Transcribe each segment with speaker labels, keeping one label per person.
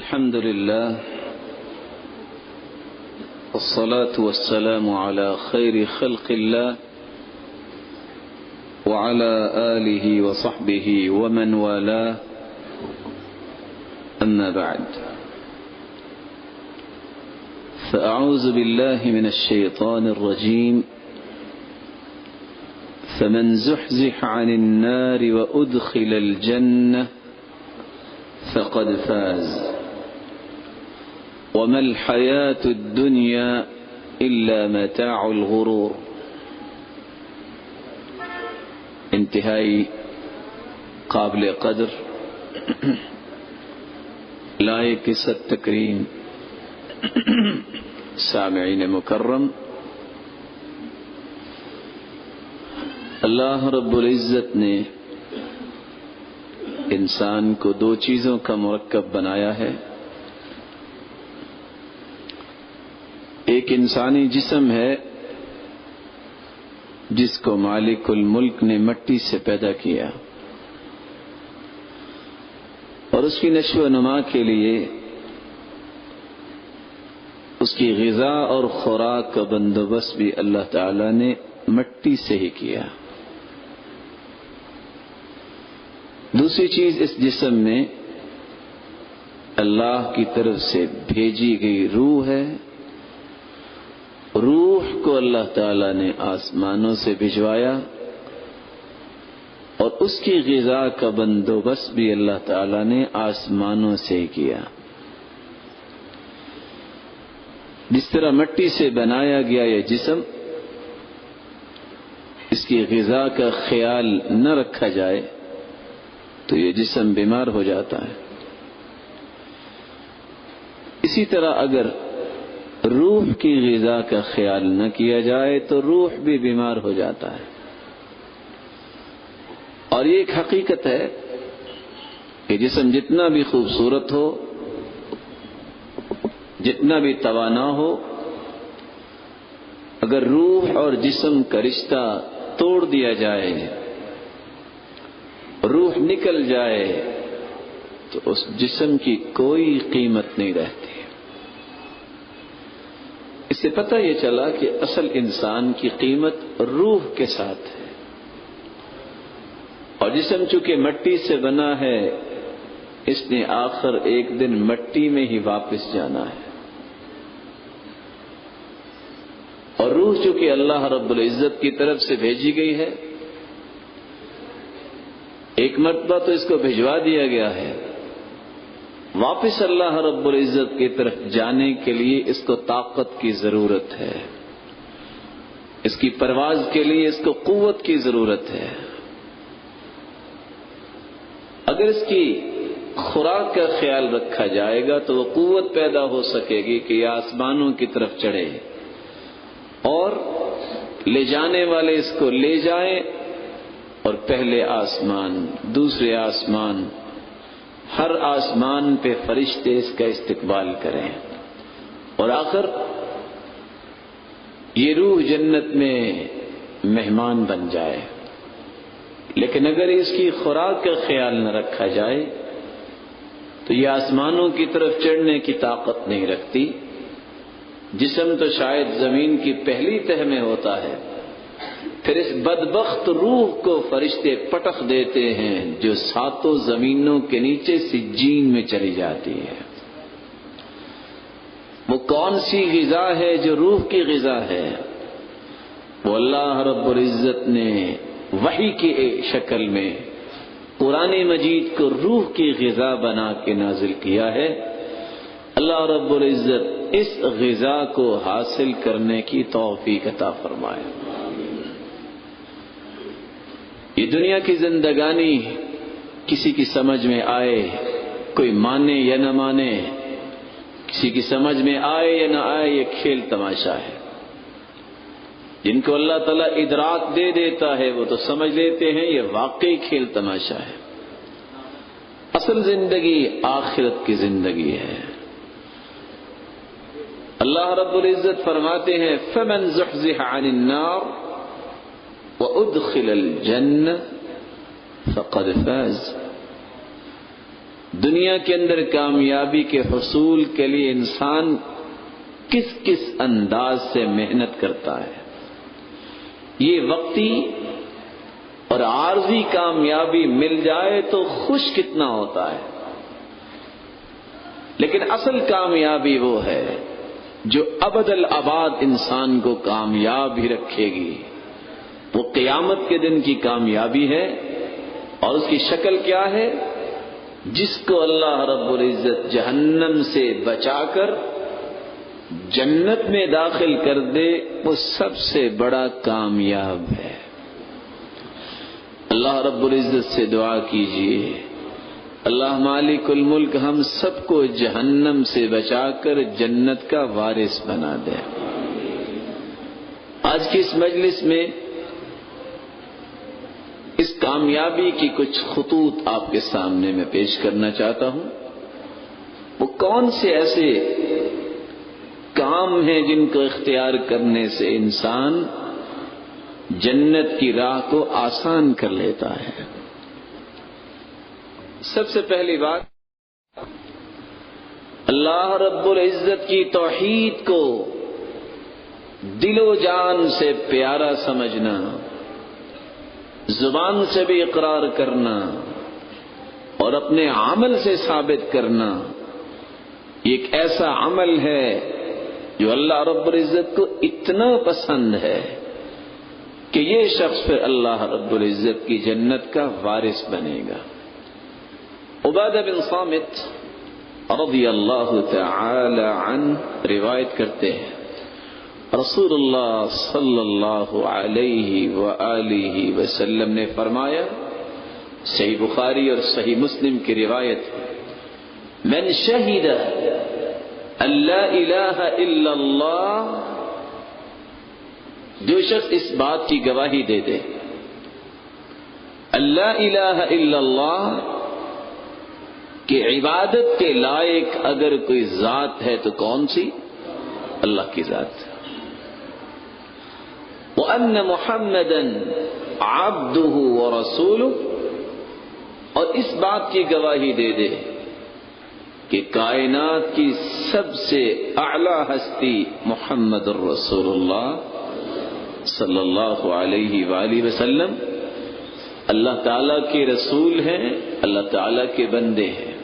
Speaker 1: الحمد لله والصلاة والسلام على خير خلق الله وعلى آله وصحبه ومن والاه أما بعد فأعوذ بالله من الشيطان الرجيم فمن زحزح عن النار وأدخل الجنة فقد فاز وما الحياة الدنيا إلا متاع الغرور. انتہائی قابل قدر لائق عزت تکریم سامعین مکرم، اللہ رب العزت نے انسان کو دو چیزوں کا مرکب بنایا ہے. ایک انسانی جسم ہے جس کو مالک الملک نے مٹی سے پیدا کیا اور اس کی نشو و نما کے لیے اس کی غذا اور خوراک کا بندوبست بھی اللہ تعالی نے مٹی سے ہی کیا. دوسری چیز، اس جسم میں اللہ کی طرف سے بھیجی گئی روح ہے. روح کو اللہ تعالی نے آسمانوں سے بھجوایا اور اس کی غذا کا بندوبست بھی اللہ تعالی نے آسمانوں سے ہی کیا. جس طرح مٹی سے بنایا گیا یہ جسم، اس کی غذا کا خیال نہ رکھا جائے تو یہ جسم بیمار ہو جاتا ہے. اسی طرح اگر روح کی غذا کا خیال نہ کیا جائے تو روح بھی بیمار ہو جاتا ہے. اور یہ ایک حقیقت ہے کہ جسم جتنا بھی خوبصورت ہو، جتنا بھی توانا ہو، اگر روح اور جسم کا رشتہ توڑ دیا جائے، روح نکل جائے تو اس جسم کی کوئی قیمت نہیں رہتی. اس سے پتہ یہ چلا کہ اصل انسان کی قیمت روح کے ساتھ ہے. اور جسم چونکہ مٹی سے بنا ہے، اس نے آخر ایک دن مٹی میں ہی واپس جانا ہے. اور روح چونکہ اللہ رب العزت کی طرف سے بھیجی گئی ہے، ایک مرتبہ تو اس کو بھجوا دیا گیا ہے، واپس اللہ رب العزت کی طرف جانے کے لیے اس کو طاقت کی ضرورت ہے، اس کی پرواز کے لیے اس کو قوت کی ضرورت ہے. اگر اس کی خوراک کا خیال رکھا جائے گا تو وہ قوت پیدا ہو سکے گی کہ یہ آسمانوں کی طرف چڑھے اور لے جانے والے اس کو لے جائیں اور پہلے آسمان، دوسرے آسمان، ہر آسمان پہ فرشتے اس کا استقبال کریں اور آخر یہ روح جنت میں مہمان بن جائے. لیکن اگر اس کی خوراک کا خیال نہ رکھا جائے تو یہ آسمانوں کی طرف چڑھنے کی طاقت نہیں رکھتی. جسم تو شاید زمین کی پہلی تہ میں ہوتا ہے، پھر اس بدبخت روح کو فرشتے پٹخ دیتے ہیں جو ساتوں زمینوں کے نیچے سجین میں چلی جاتی ہے. وہ کون سی غذا ہے جو روح کی غذا ہے؟ وہ اللہ رب العزت نے وحی کی شکل میں قرآن مجید کو روح کی غذا بنا کے نازل کیا ہے. اللہ رب العزت اس غذا کو حاصل کرنے کی توفیق عطا فرمائے. یہ دنیا کی زندگانی کسی کی سمجھ میں آئے، کوئی مانے یا نہ مانے، کسی کی سمجھ میں آئے یا نہ آئے، یہ کھیل تماشا ہے. جن کو اللہ تعالیٰ ادراک دے دیتا ہے وہ تو سمجھ لیتے ہیں یہ واقعی کھیل تماشا ہے. اصل زندگی آخرت کی زندگی ہے. اللہ رب العزت فرماتے ہیں فَمَنْ زُحْزِحَ عَنِ النَّارِ وَأُدْخِلَ الْجَنَّةَ فَقَدْ فَازَ. دنیا کے اندر کامیابی کے حصول کے لیے انسان کس کس انداز سے محنت کرتا ہے. یہ وقتی اور عارضی کامیابی مل جائے تو خوش کتنا ہوتا ہے، لیکن اصل کامیابی وہ ہے جو ابد الاباد انسان کو کامیاب ہی رکھے گی. وہ قیامت کے دن کی کامیابی ہے، اور اس کی شکل کیا ہے؟ جس کو اللہ رب العزت جہنم سے بچا کر جنت میں داخل کر دے، وہ سب سے بڑا کامیاب ہے. اللہ رب العزت سے دعا کیجئے، اللہ مالک الملک ہم سب کو جہنم سے بچا کر جنت کا وارث بنا دے. آج کی اس مجلس میں اس کامیابی کی کچھ خطوط آپ کے سامنے میں پیش کرنا چاہتا ہوں. وہ کون سے ایسے کام ہیں جن کو اختیار کرنے سے انسان جنت کی راہ کو آسان کر لیتا ہے. سب سے پہلی بات، اللہ رب العزت کی توحید کو دل و جان سے پیارا سمجھنا، زبان سے بھی اقرار کرنا اور اپنے عمل سے ثابت کرنا. یہ ایک ایسا عمل ہے جو اللہ رب العزت کو اتنا پسند ہے کہ یہ شخص پھر اللہ رب العزت کی جنت کا وارث بنے گا. عبادہ بن صامت رضی اللہ تعالی عنہ روایت کرتے ہیں، رسول اللہ صلی اللہ علیہ وآلہ وسلم نے فرمایا، صحیح بخاری اور صحیح مسلم کی روایت، من شہد اللہ الہ الا اللہ، جو شخص اس بات کی گواہی دے دے اللہ الہ الا اللہ کہ عبادت کے لائق اگر کوئی ذات ہے تو کون سی؟ اللہ کی ذات. وَأَنَّ مُحَمَّدًا عَبْدُهُ وَرَسُولُهُ، اور اس بات کی گواہی دے دے کہ کائنات کی سب سے اعلی ہستی محمد الرسول اللہ صلی اللہ علیہ وآلہ وسلم اللہ تعالیٰ کے رسول ہیں، اللہ تعالیٰ کے بندے ہیں.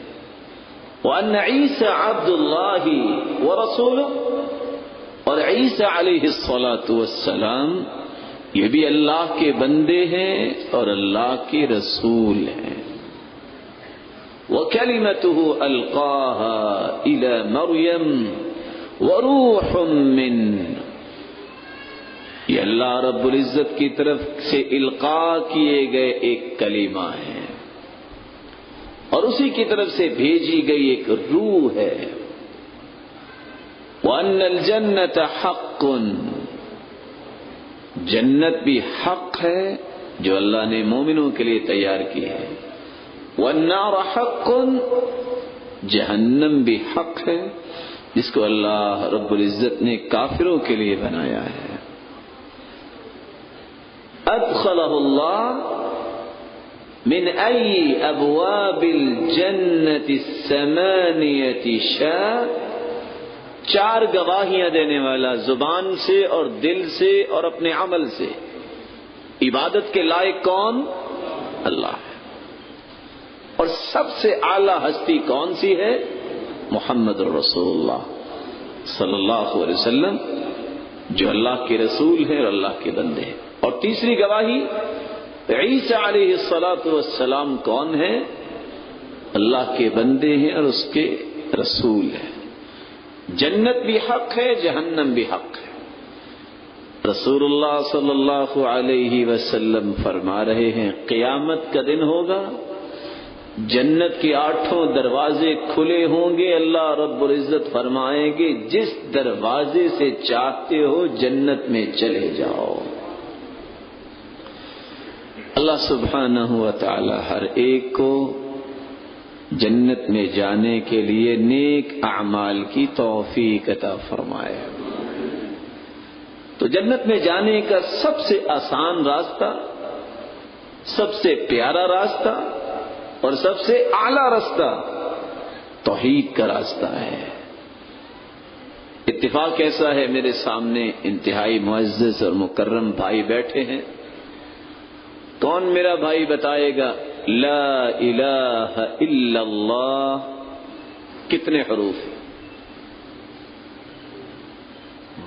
Speaker 1: وَأَنَّ عِيسَى عَبْدُ اللَّهِ وَرَسُولُهُ، اور عیسیٰ علیہ الصلاۃ والسلام یہ بھی اللہ کے بندے ہیں اور اللہ کے رسول ہیں. وَكَلِمَتُهُ أَلْقَاهَا إِلَى مَرْيَمَ وَرُوحٌ مِّنْهُ، یہ اللہ رب العزت کی طرف سے القاء کیے گئے ایک کلمہ ہے اور اسی کی طرف سے بھیجی گئی ایک روح ہے. وَأَنَّ الْجَنَّةَ حَقٌّ، جنت بھی حق ہے جو اللہ نے مومنوں کے لیے تیار کی ہے. وَالنَّارَ حَقٌّ، جہنم بھی حق ہے جس کو اللہ رب العزت نے کافروں کے لیے بنایا ہے. أدخله الله من أي أبواب الجنة الثمانية شاء، چار گواہیاں دینے والا زبان سے اور دل سے اور اپنے عمل سے. عبادت کے لائق کون؟ اللہ ہے. اور سب سے اعلی ہستی کون سی ہے؟ محمد الرسول اللہ صلی اللہ علیہ وسلم، جو اللہ کے رسول ہیں اور اللہ کے بندے ہیں. اور تیسری گواہی، عیسیٰ علیہ الصلاۃ والسلام کون ہیں؟ اللہ کے بندے ہیں اور اس کے رسول ہیں. جنت بھی حق ہے، جہنم بھی حق ہے. رسول اللہ صلی اللہ علیہ وسلم فرما رہے ہیں قیامت کا دن ہوگا، جنت کے 8 دروازے کھلے ہوں گے. اللہ رب العزت فرمائیں گے جس دروازے سے چاہتے ہو جنت میں چلے جاؤ. اللہ سبحانہ و تعالی ہر ایک کو جنت میں جانے کے لیے نیک اعمال کی توفیق عطا فرمائے. تو جنت میں جانے کا سب سے آسان راستہ، سب سے پیارا راستہ اور سب سے اعلیٰ راستہ توحید کا راستہ ہے۔ اتفاق ایسا ہے میرے سامنے انتہائی معزز اور مکرم بھائی بیٹھے ہیں، کون میرا بھائی بتائے گا لا الہ الا اللہ کتنے حروف ہیں؟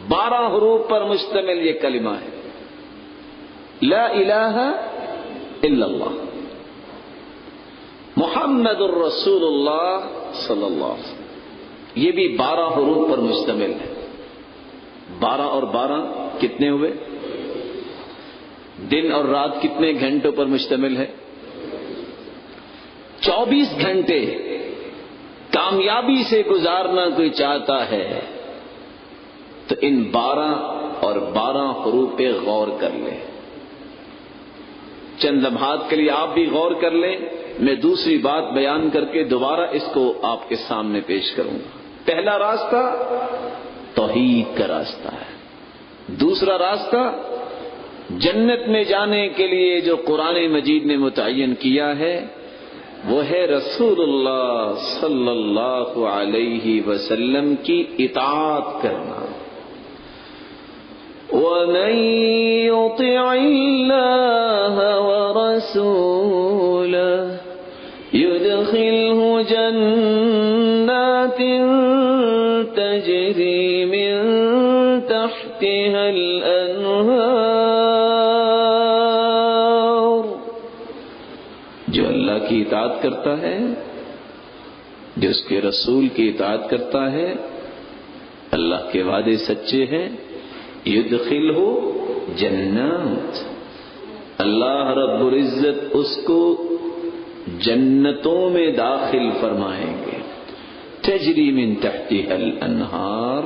Speaker 1: 12 حروف پر مشتمل یہ کلمہ ہے، لا الہ الا اللہ محمد الرسول اللہ صلی اللہ علیہ وسلم، یہ بھی 12 حروف پر مشتمل ہے۔ 12 اور 12 کتنے ہوئے؟ دن اور رات کتنے گھنٹوں پر مشتمل ہے؟ 24 گھنٹے کامیابی سے گزارنا کوئی چاہتا ہے تو ان 12 اور 12 حروف پہ غور کر لیں۔ چند لمحات کے لیے آپ بھی غور کر لیں، میں دوسری بات بیان کر کے دوبارہ اس کو آپ کے سامنے پیش کروں گا۔ پہلا راستہ توحید کا راستہ ہے، دوسرا راستہ جنت میں جانے کے لیے جو قرآن مجید نے متعین کیا ہے وہ ہے رسول اللہ صلی اللہ علیہ وسلم کی اطاعت کرنا۔ وَمَن يُطِعِ اللَّهَ وَرَسُولَهُ يُدْخِلْهُ جَنَّاتٍ تَجْرِي مِن تَحْتِهَا الْأَنْهَارُ، جو اللہ کی اطاعت کرتا ہے، جو اس کے رسول کی اطاعت کرتا ہے، اللہ کے وعدے سچے ہیں، یدخلہ جنات، اللہ رب العزت اس کو جنتوں میں داخل فرمائیں گے، تجری من تحتها الانہار،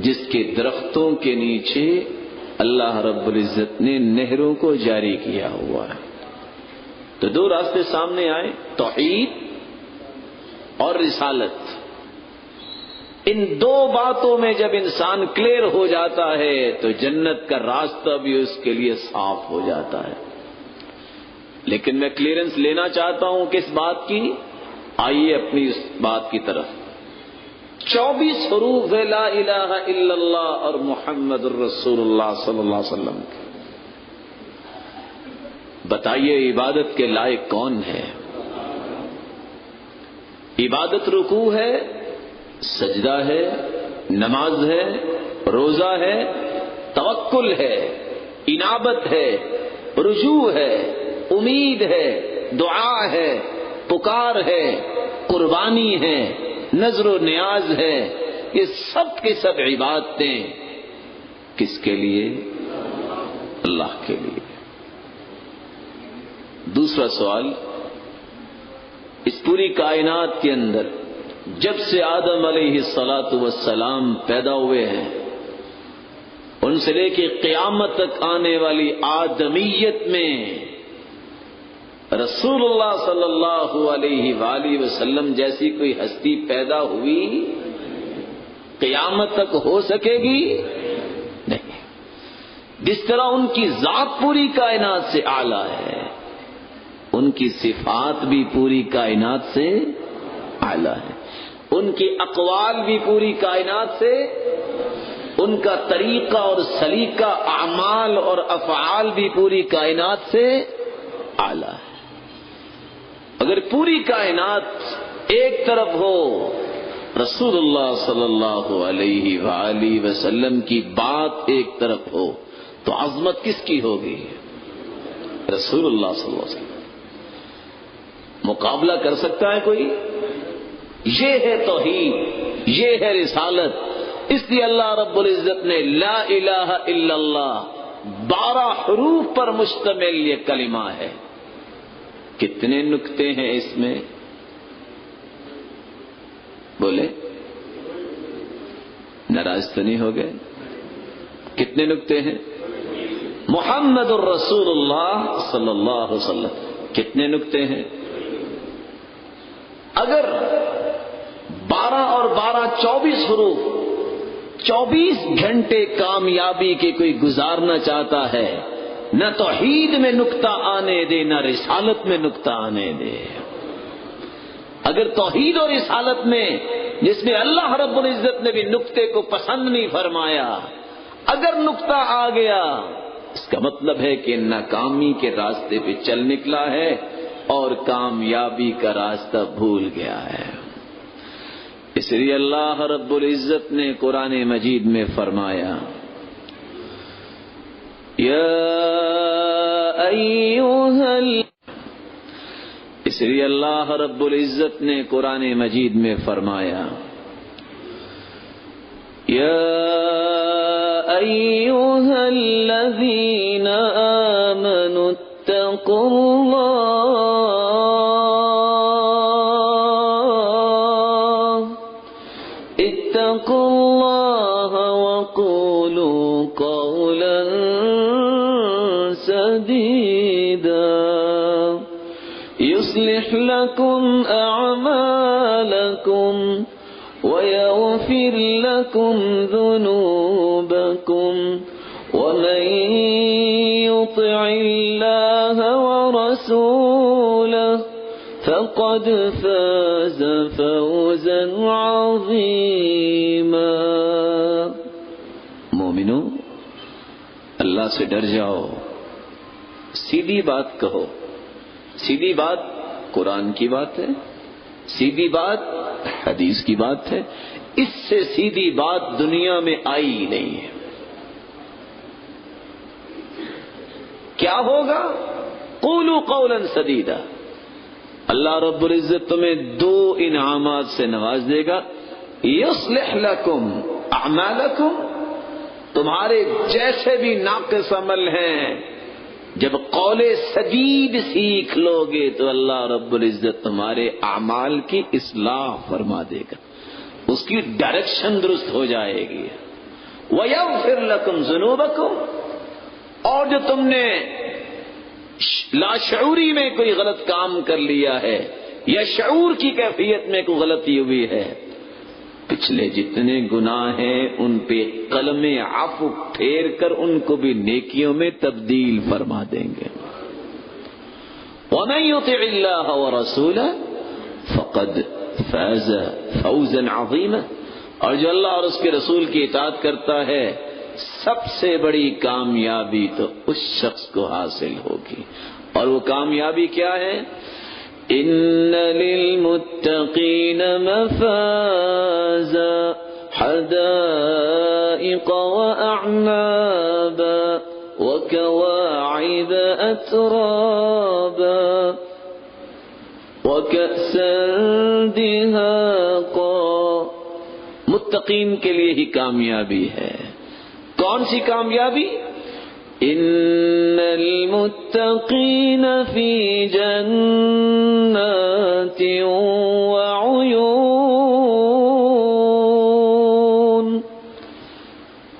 Speaker 1: جس کے درختوں کے نیچے اللہ رب العزت نے نہروں کو جاری کیا ہوا ہے۔ تو 2 راستے سامنے آئے، توحید اور رسالت۔ ان 2 باتوں میں جب انسان کلیئر ہو جاتا ہے تو جنت کا راستہ بھی اس کے لیے صاف ہو جاتا ہے۔ لیکن میں کلیئرنس لینا چاہتا ہوں کس بات کی؟ آئیے اپنی اس بات کی طرف۔ 24 حروف ہے لا الہ الا اللہ اور محمد الرسول اللہ صلی اللہ علیہ وسلم کے۔ بتائیے عبادت کے لائق کون ہے؟ عبادت رکوع ہے، سجدہ ہے، نماز ہے، روزہ ہے، توکل ہے، انابت ہے، رجوع ہے، امید ہے، دعا ہے، پکار ہے، قربانی ہے، نذر و نیاز ہے، یہ سب کے سب عبادتیں کس کے لیے؟ اللہ کے لیے۔ دوسرا سوال، اس پوری کائنات کے اندر جب سے آدم علیہ الصلاۃ والسلام پیدا ہوئے ہیں، ان سے لے کے قیامت تک آنے والی آدمیت میں رسول اللہ صلی اللہ علیہ وآلہ وسلم جیسی کوئی ہستی پیدا ہوئی قیامت تک ہو سکے گی نہیں۔ جس طرح ان کی ذات پوری کائنات سے اعلیٰ ہے، ان کی صفات بھی پوری کائنات سے اعلیٰ ہے، ان کے اقوال بھی پوری کائنات سے، ان کا طریقہ اور سلیقہ اعمال اور افعال بھی پوری کائنات سے اعلیٰ ہے۔ اگر پوری کائنات ایک طرف ہو، رسول اللہ صلی اللہ علیہ وآلہ وسلم کی بات ایک طرف ہو تو عظمت کس کی ہوگی؟ رسول اللہ صلی اللہ علیہ وسلم۔ مقابلہ کر سکتا ہے کوئی؟ یہ ہے توحید، یہ ہے رسالت۔ اس لیے اللہ رب العزت نے لا الہ الا اللہ 12 حروف پر مشتمل یہ کلمہ ہے۔ کتنے نکتے ہیں اس میں؟ بولے، ناراض تو نہیں ہو گئے؟ کتنے نکتے ہیں؟ محمد الرسول اللہ صلی اللہ علیہ وسلم، کتنے نکتے ہیں؟ اگر 12 اور 12 24 حروف 24 گھنٹے کامیابی کے کوئی گزارنا چاہتا ہے، نہ توحید میں نقطہ آنے دے، نہ رسالت میں نقطہ آنے دے۔ اگر توحید اور رسالت میں جس میں اللہ رب العزت نے بھی نقطے کو پسند نہیں فرمایا، اگر نقطہ آ گیا اس کا مطلب ہے کہ ناکامی کے راستے پہ چل نکلا ہے اور کامیابی کا راستہ بھول گیا ہے۔ اس لیے اللہ رب العزت نے قرآن مجید میں فرمایا اس لیے اللہ رب العزت نے قرآن مجید میں فرمایا یا ایھا الذین آمنوا اتقوا اللہ وقولوا قولا سدیدا يصلح لكم أعمالكم ويغفر لكم ذنوبكم ومن يطع الله ورسوله فقد فاز فوزا عظيما۔ مومنو، اللہ سے ڈر جاؤ، سیدھی بات کہو۔ سیدھی بات قرآن کی بات ہے، سیدھی بات حدیث کی بات ہے، اس سے سیدھی بات دنیا میں آئی ہی نہیں ہے۔ کیا ہوگا؟ قولوا قولا سدیدا، اللہ رب العزت تمہیں دو انعامات سے نواز دے گا۔ یصلح لکم اعمالکم، تمہارے جیسے بھی ناقص عمل ہیں جب قول سدید سیکھ لو گے تو اللہ رب العزت تمہارے اعمال کی اصلاح فرما دے گا، اس کی ڈائریکشن درست ہو جائے گی۔ وَيَغْفِرْ لَكُمْ ذُنُوبَكُمْ، اور جو تم نے لاشعوری میں کوئی غلط کام کر لیا ہے یا شعور کی کیفیت میں کوئی غلطی ہوئی ہے، پچھلے جتنے گناہ ہیں ان پہ قلم عفو پھیر کر ان کو بھی نیکیوں میں تبدیل فرما دیں گے۔ وَمَن يُطِعِ اللَّهَ وَرَسُولَهُ فَقَدْ فَازَ فَوْزًا عَظِيمًا، اور جو اللہ اور اس کے رسول کی اطاعت کرتا ہے سب سے بڑی کامیابی تو اس شخص کو حاصل ہوگی۔ اور وہ کامیابی کیا ہے؟ ان للمتقین مفازا حدائق واعنابا وكواعب اترابا وكأسا دهاقا، متقین کے لیے ہی کامیابی ہے۔ کون سی کامیابی؟ ان المتقین فی جنات وعیون،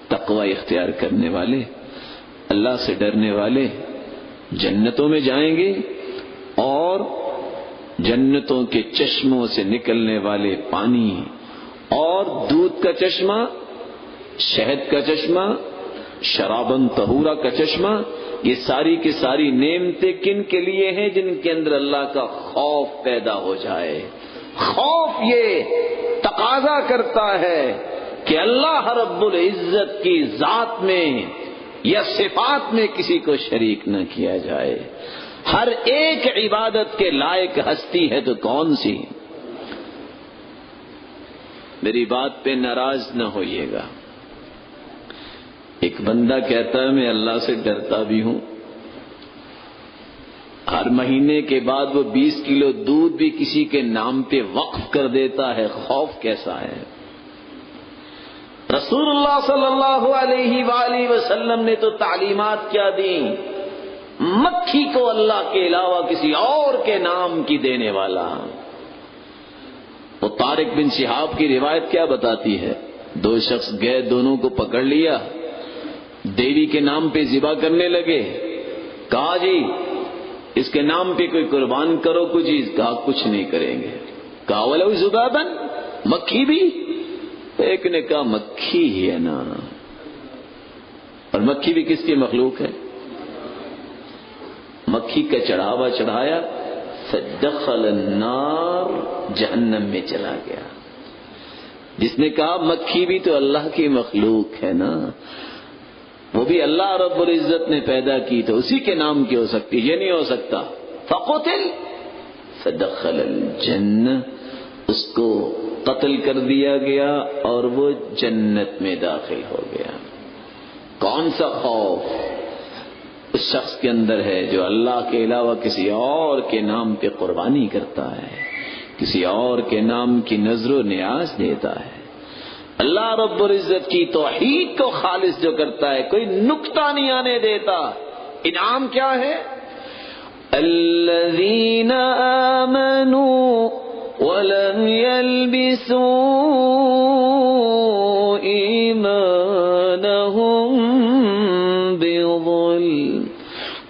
Speaker 1: تقوی اختیار کرنے والے، اللہ سے ڈرنے والے جنتوں میں جائیں گے، اور جنتوں کے چشموں سے نکلنے والے پانی اور دودھ کا چشمہ، شہد کا چشمہ، شرابن طہورا کا چشمہ، یہ ساری کی ساری نعمتیں کن کے لیے ہیں؟ جن کے اندر اللہ کا خوف پیدا ہو جائے۔ خوف یہ تقاضا کرتا ہے کہ اللہ رب العزت کی ذات میں یا صفات میں کسی کو شریک نہ کیا جائے۔ ہر ایک عبادت کے لائق ہستی ہے تو کون سی؟ میری بات پہ ناراض نہ ہوئیے گا۔ ایک بندہ کہتا ہے میں اللہ سے ڈرتا بھی ہوں، ہر مہینے کے بعد وہ 20 کلو دودھ بھی کسی کے نام پہ وقف کر دیتا ہے، خوف کیسا ہے؟ رسول اللہ صلی اللہ علیہ وآلہ وسلم نے تو تعلیمات کیا دی، مکھی کو اللہ کے علاوہ کسی اور کے نام کی دینے والا۔ وہ طارق بن شہاب کی روایت کیا بتاتی ہے؟ دو شخص گئے، دونوں کو پکڑ لیا، دیوی کے نام پہ ذبح کرنے لگے، کہا جی اس کے نام پہ کوئی قربان کرو کوئی چیز، کہا کچھ نہیں کریں گے۔ کہا ولو ذبابا، مکھی بھی؟ ایک نے کہا مکھی ہی ہے نا، اور مکھی بھی کس کی مخلوق ہے؟ مکھی کا چڑھاوا چڑھایا، فدخل النار، جہنم میں چلا گیا۔ جس نے کہا مکھی بھی تو اللہ کی مخلوق ہے نا، وہ بھی اللہ رب العزت نے پیدا کی تو اسی کے نام کی ہو سکتی، یہ نہیں ہو سکتا۔ فقتل فدخل الجنہ، اس کو قتل کر دیا گیا اور وہ جنت میں داخل ہو گیا۔ کون سا خوف اس شخص کے اندر ہے جو اللہ کے علاوہ کسی اور کے نام پہ قربانی کرتا ہے، کسی اور کے نام کی نظر و نیاز دیتا ہے۔ اللہ رب العزت کی توحید کو خالص جو کرتا ہے، کوئی نکتہ نہیں آنے دیتا۔ انعام کیا ہے؟ الذین آمنوا ولم يلبسوا ایمانهم بظلم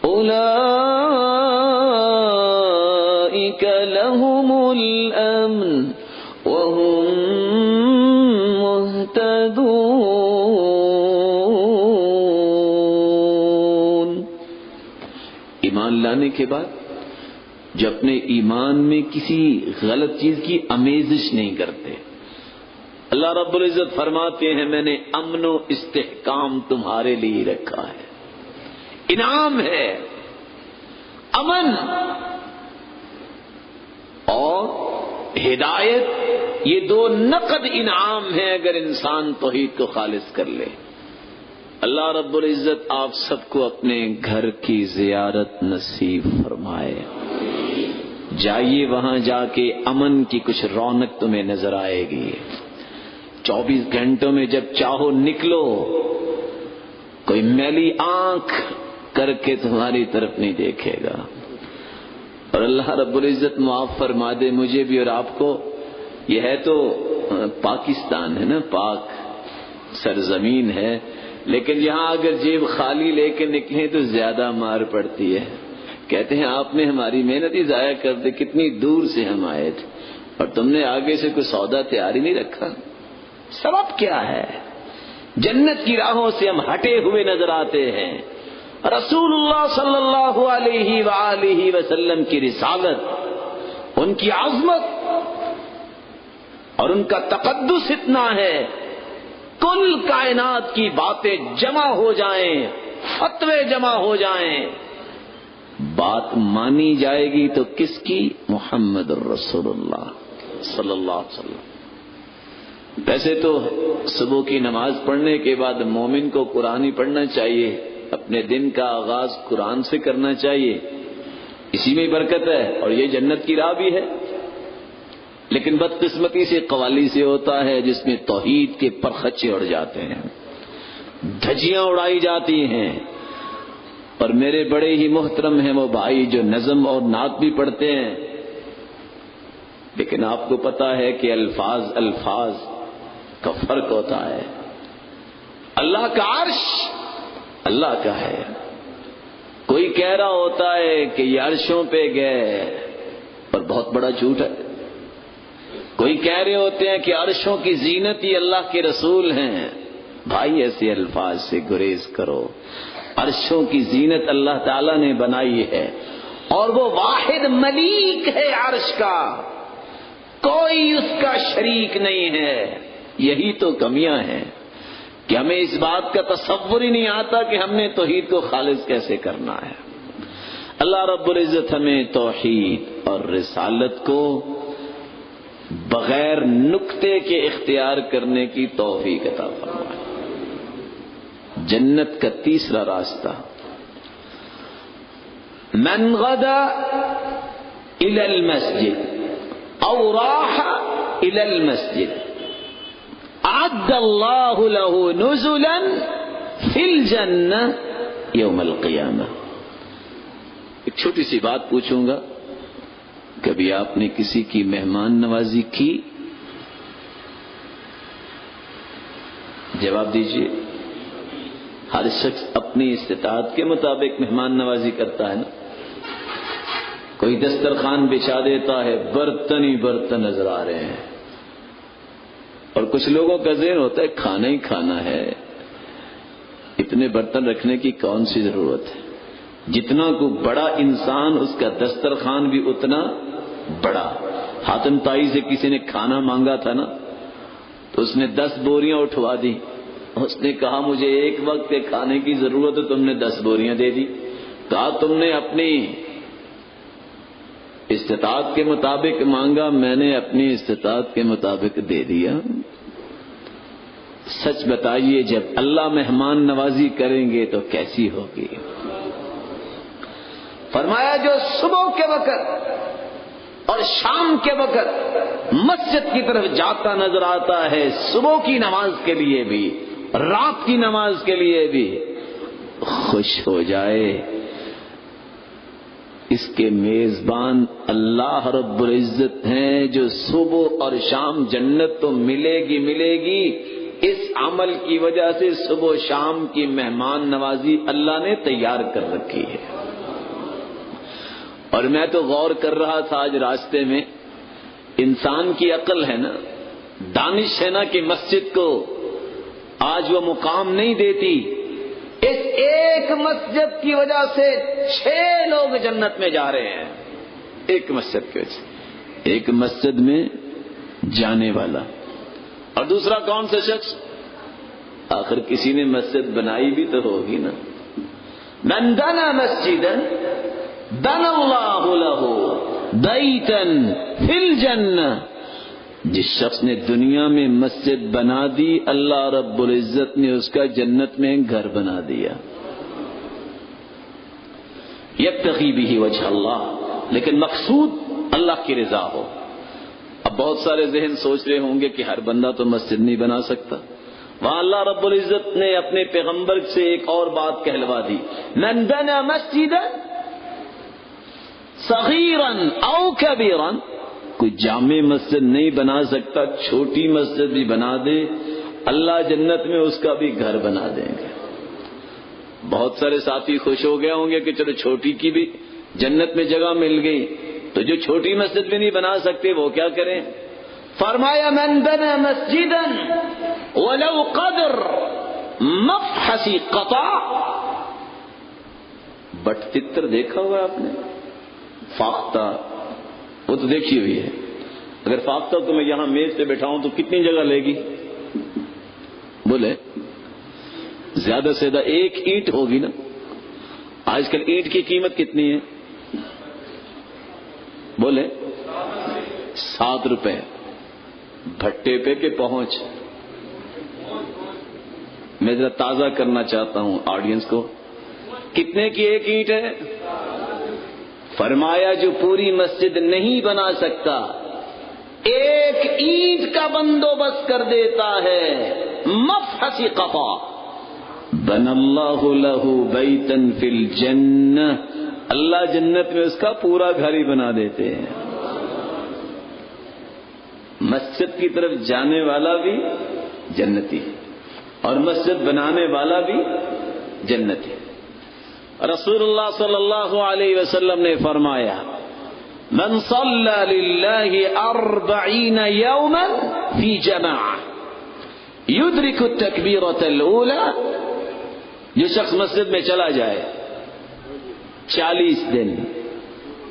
Speaker 1: اولئک لهم الامن وهم مهتدون۔ ایمان لانے کے بعد جو اپنے ایمان میں کسی غلط چیز کی آمیزش نہیں کرتے، اللہ رب العزت فرماتے ہیں میں نے امن و استحکام تمہارے لیے رکھا ہے۔ انعام ہے امن اور ہدایت، یہ دو نقد انعام ہیں اگر انسان توحید کو خالص کر لے۔ اللہ رب العزت آپ سب کو اپنے گھر کی زیارت نصیب فرمائے۔ جائیے وہاں جا کے امن کی کچھ رونق تمہیں نظر آئے گی۔ 24 گھنٹوں میں جب چاہو نکلو، کوئی میلی آنکھ کر کے تمہاری طرف نہیں دیکھے گا۔ اور اللہ رب العزت معاف فرما دے مجھے بھی اور آپ کو۔ یہ ہے تو پاکستان ہے نا، پاک سرزمین ہے، لیکن یہاں اگر جیب خالی لے کے نکلیں تو زیادہ مار پڑتی ہے۔ کہتے ہیں آپ نے ہماری محنت ہی ضائع کر دی، کتنی دور سے ہم آئے تھے اور تم نے آگے سے کوئی سودا تیار ہی نہیں رکھا۔ سبب کیا ہے؟ جنت کی راہوں سے ہم ہٹے ہوئے نظر آتے ہیں۔ رسول اللہ صلی اللہ علیہ وآلہ وسلم کی رسالت، ان کی عظمت اور ان کا تقدس اتنا ہے، کل کائنات کی باتیں جمع ہو جائیں، فتوے جمع ہو جائیں، بات مانی جائے گی تو کس کی؟ محمد الرسول اللہ صلی اللہ علیہ وسلم۔ ویسے تو صبح کی نماز پڑھنے کے بعد مومن کو قرآن ہی پڑھنا چاہیے، اپنے دن کا آغاز قرآن سے کرنا چاہیے، اسی میں برکت ہے اور یہ جنت کی راہ بھی ہے۔ لیکن بدقسمتی سے قوالی سے ہوتا ہے جس میں توحید کے پرخچے اڑ جاتے ہیں، دھجیاں اڑائی جاتی ہیں۔ اور میرے بڑے ہی محترم ہیں وہ بھائی جو نظم اور نعت بھی پڑھتے ہیں، لیکن آپ کو پتا ہے کہ الفاظ کا فرق ہوتا ہے۔ اللہ کا عرش اللہ کا ہے، کوئی کہہ رہا ہوتا ہے کہ یہ عرشوں پہ گئے، پر بہت بڑا جھوٹ ہے۔ کوئی کہہ رہے ہوتے ہیں کہ عرشوں کی زینت ہی اللہ کے رسول ہیں۔ بھائی ایسے الفاظ سے گریز کرو، عرشوں کی زینت اللہ تعالیٰ نے بنائی ہے اور وہ واحد ملیک ہے عرش کا، کوئی اس کا شریک نہیں ہے۔ یہی تو کمیاں ہیں کہ ہمیں اس بات کا تصور ہی نہیں آتا کہ ہم نے توحید کو خالص کیسے کرنا ہے۔ اللہ رب العزت ہمیں توحید اور رسالت کو بغیر نکتے کے اختیار کرنے کی توفیق عطا فرمائے۔ جنت کا تیسرا راستہ، من غدا الى المسجد او راح الى المسجد اعد اللہ له نزلا فی الجنہ یوم القیامہ۔ ایک چھوٹی سی بات پوچھوں گا، کبھی آپ نے کسی کی مہمان نوازی کی؟ جواب دیجئے۔ ہر شخص اپنی استطاعت کے مطابق مہمان نوازی کرتا ہے نا۔ کوئی دسترخوان بچھا دیتا ہے، برتن ہی برتن نظر آ رہے ہیں، اور کچھ لوگوں کا ذہن ہوتا ہے کھانا ہی کھانا ہے، اتنے برتن رکھنے کی کون سی ضرورت ہے؟ جتنا کو بڑا انسان اس کا دسترخوان بھی اتنا بڑا. حاتم طائی سے کسی نے کھانا مانگا تھا نا، تو اس نے 10 بوریاں اٹھوا دی. اس نے کہا مجھے ایک وقت کے کھانے کی ضرورت ہے، تم نے 10 بوریاں دے دی. کہا تم نے اپنی استطاعت کے مطابق مانگا، میں نے اپنی استطاعت کے مطابق دے دیا. سچ بتائیے جب اللہ مہمان نوازی کریں گے تو کیسی ہوگی؟ فرمایا جو صبح کے وقت اور شام کے وقت مسجد کی طرف جاتا نظر آتا ہے، صبح کی نماز کے لیے بھی رات کی نماز کے لیے بھی، خوش ہو جائے. اس کے میزبان اللہ رب العزت ہیں، جو صبح اور شام جنت تو ملے گی. اس عمل کی وجہ سے صبح و شام کی مہمان نوازی اللہ نے تیار کر رکھی ہے. اور میں تو غور کر رہا تھا آج راستے میں، انسان کی عقل ہے نا، دانش ہے نا کہ مسجد کو آج وہ مقام نہیں دیتی. اس ایک مسجد کی وجہ سے 6 لوگ جنت میں جا رہے ہیں. ایک مسجد کی وجہ سے، ایک مسجد میں جانے والا. اور دوسرا کون سا شخص؟ آخر کسی نے مسجد بنائی بھی تو ہوگی نا. من بنى مسجدا بنى اللہ له بیتا فی الجنہ. جس شخص نے دنیا میں مسجد بنا دی، اللہ رب العزت نے اس کا جنت میں گھر بنا دیا. یبتغی بہ وجہ اللہ، لیکن مقصود اللہ کی رضا ہو. اب بہت سارے ذہن سوچ رہے ہوں گے کہ ہر بندہ تو مسجد نہیں بنا سکتا. وہاں اللہ رب العزت نے اپنے پیغمبر سے ایک اور بات کہلوا دی، من بنى مسجدا صغیرا او کبیرا. کوئی جامع مسجد نہیں بنا سکتا، چھوٹی مسجد بھی بنا دے، اللہ جنت میں اس کا بھی گھر بنا دیں گے. بہت سارے ساتھی خوش ہو گئے ہوں گے کہ چلو چھوٹی کی بھی جنت میں جگہ مل گئی، تو جو چھوٹی مسجد بھی نہیں بنا سکتے وہ کیا کریں؟ فرمایا من بنى مسجدا ولو قدر مفحص قطع. بٹ تتر دیکھا ہوا آپ نے؟ فاختہ وہ تو دیکھی ہوئی ہے. اگر فاختہ کو میں یہاں میز پہ بٹھاؤں تو کتنی جگہ لے گی؟ بولے زیادہ سے زیادہ 1 اینٹ ہوگی نا. آج کل اینٹ کی قیمت کتنی ہے؟ بولے 7 روپے. بھٹے پہ کہ پہنچ؟ میں ذرا تازہ کرنا چاہتا ہوں آڈینس کو، کتنے کی 1 اینٹ ہے؟ فرمایا جو پوری مسجد نہیں بنا سکتا، 1 اینٹ کا بندوبست کر دیتا ہے، مفحص قطع بنى اللہ له بیتا فی الجنہ. اللہ جنت میں اس کا پورا گھر ہی بنا دیتے ہیں. مسجد کی طرف جانے والا بھی جنتی اور مسجد بنانے والا بھی جنتی. رسول اللہ صلی اللہ علیہ وسلم نے فرمایا من صلی للہ 40 یوما فی جماعہ یدرک التکبیرۃ الاولی. جو شخص مسجد میں چلا جائے 40 دن،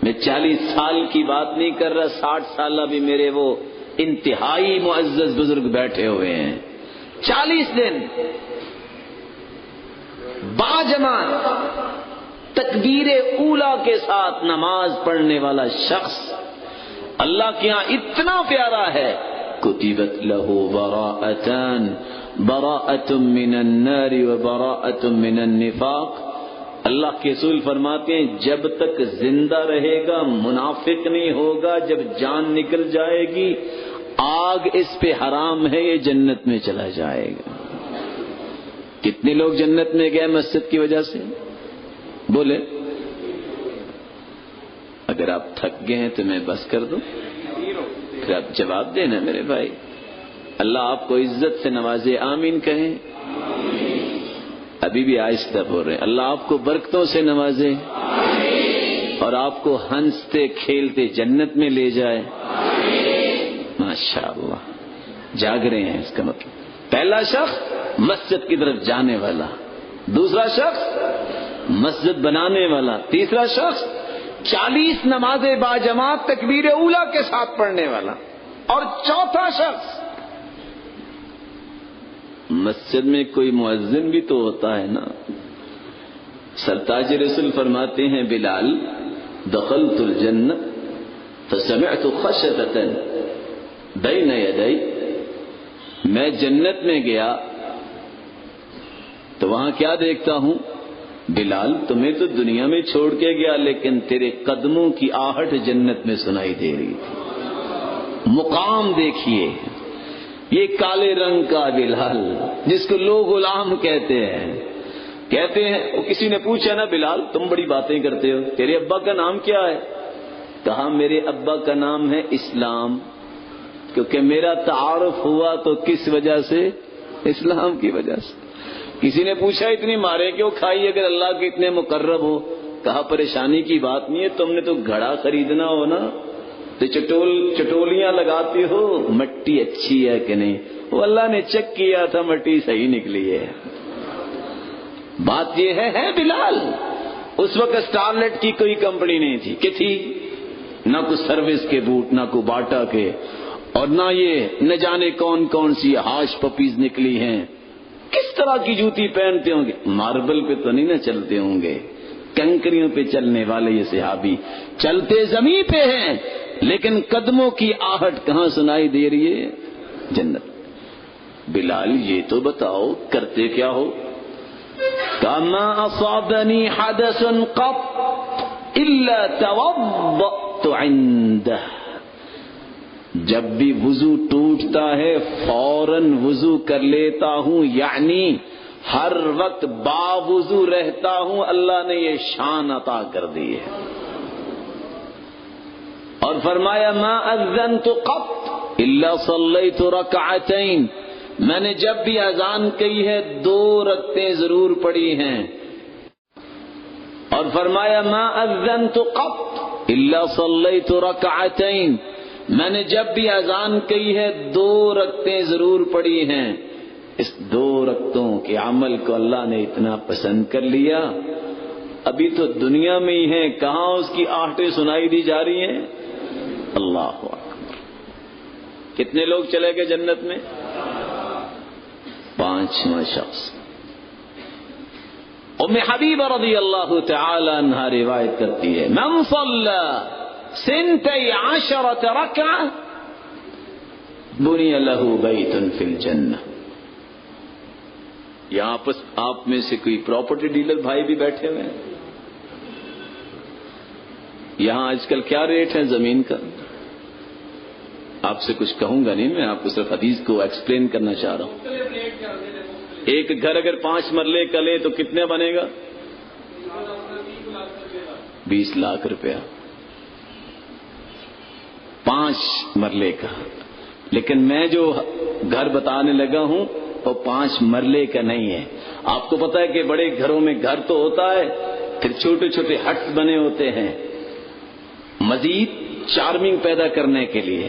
Speaker 1: میں 40 سال کی بات نہیں کر رہا، 60 سالہ بھی میرے وہ انتہائی معزز بزرگ بیٹھے ہوئے ہیں. 40 دن باجماعت تکبیر اولا کے ساتھ نماز پڑھنے والا شخص اللہ کے ہاں اتنا پیارا ہے، کتبت لہ براءتان، براءۃ من النار و براءۃ من النفاق. اللہ کے رسول فرماتے ہیں جب تک زندہ رہے گا منافق نہیں ہوگا، جب جان نکل جائے گی آگ اس پہ حرام ہے، یہ جنت میں چلا جائے گا. کتنے لوگ جنت میں گئے مسجد کی وجہ سے؟ بولے. اگر آپ تھک گئے ہیں تو میں بس کر دوں، پھر آپ جواب دینا میرے بھائی. اللہ آپ کو عزت سے نوازے، آمین کہیں. ابھی بھی آہستہ بول رہے ہیں. اللہ آپ کو برکتوں سے نوازے اور آپ کو ہنستے کھیلتے جنت میں لے جائے. ماشاءاللہ جاگ رہے ہیں. اس کا مطلب پہلا شخص مسجد کی طرف جانے والا، دوسرا شخص مسجد بنانے والا، تیسرا شخص 40 نمازیں باجماعت تکبیر اولیٰ کے ساتھ پڑھنے والا، اور چوتھا شخص مسجد میں کوئی مؤذن بھی تو ہوتا ہے نا۔ سرتاج رسول فرماتے ہیں بلال دخلت الجنہ فسمعت خشتۃ بین یدی، میں جنت میں گیا تو وہاں کیا دیکھتا ہوں؟ بلال تمہیں تو دنیا میں چھوڑ کے گیا لیکن تیرے قدموں کی آہٹ جنت میں سنائی دے رہی تھی۔ مقام دیکھیے، یہ کالے رنگ کا بلال جس کو لوگ غلام کہتے ہیں، وہ کسی نے پوچھا نا بلال تم بڑی باتیں کرتے ہو، تیرے ابا کا نام کیا ہے؟ کہا میرے ابا کا نام ہے اسلام، کیونکہ میرا تعارف ہوا تو کس وجہ سے؟ اسلام کی وجہ سے۔ کسی نے پوچھا اتنی مارے کیوں کھائی اگر اللہ کے اتنے مقرب ہو؟ کہا پریشانی کی بات نہیں ہے، تم نے تو گھڑا خریدنا ہو نا تو چٹولیاں لگاتے ہو مٹی اچھی ہے کہ نہیں، وہ اللہ نے چیک کیا تھا مٹی صحیح نکلی ہے۔ بات یہ ہے بلال اس وقت اسٹارلیٹ کی کوئی کمپنی نہیں تھی کہ تھی، نہ کوئی سروس کے بوٹ، نہ کوئی باٹا کے، اور نہ یہ نہ جانے کون کون سی ہاش پپیز نکلی ہیں۔ کس طرح کی جوتی پہنتے ہوں گے؟ ماربل پہ تو نہیں نہ چلتے ہوں گے، کنکریوں پہ چلنے والے یہ صحابی چلتے زمین پہ ہیں لیکن قدموں کی آہٹ کہاں سنائی دے رہی ہے؟ جنت۔ بلال یہ تو بتاؤ کرتے کیا ہو؟ کما اصابنی حدث قط الا توضأت عنده، جب بھی وضو ٹوٹتا ہے فوراً وضو کر لیتا ہوں، یعنی ہر وقت باوضو رہتا ہوں، اللہ نے یہ شان عطا کر دی ہے۔ اور فرمایا ما اذنت قط الا صلیت رکعتین، میں نے جب بھی اذان کہی ہے 2 رکعتیں ضرور پڑھی ہیں۔ اور فرمایا ما اذنت قط الا صلیت رکعتین، میں نے جب بھی اذان کہی ہے 2 رکعتیں ضرور پڑھی ہیں۔ اس 2 رکعتوں کے عمل کو اللہ نے اتنا پسند کر لیا، ابھی تو دنیا میں ہی ہے، کہاں اس کی آہٹیں سنائی دی جا رہی ہیں؟ اللہ اکبر۔ کتنے لوگ چلے گئے جنت میں؟ 5واں شخص ام حبیبہ رضی اللہ تعالی عنہا روایت کرتی ہے من صلی 12 رکعہ بنی لہ بیت فی الجنہ۔ یہاں پر آپ میں سے کوئی پراپرٹی ڈیلر بھائی بھی بیٹھے ہوئے ہیں؟ یہاں آج کل کیا ریٹ ہے زمین کا؟ آپ سے کچھ کہوں گا نہیں، میں آپ کو صرف حدیث کو ایکسپلین کرنا چاہ رہا ہوں۔ ایک گھر اگر 5 مرلے کا لے تو کتنے بنے گا؟ 20 لاکھ روپیہ 5 مرلے کا۔ لیکن میں جو گھر بتانے لگا ہوں وہ 5 مرلے کا نہیں ہے۔ آپ کو پتا ہے کہ بڑے گھروں میں گھر تو ہوتا ہے، پھر چھوٹے چھوٹے ہٹس بنے ہوتے ہیں مزید چارمنگ پیدا کرنے کے لیے۔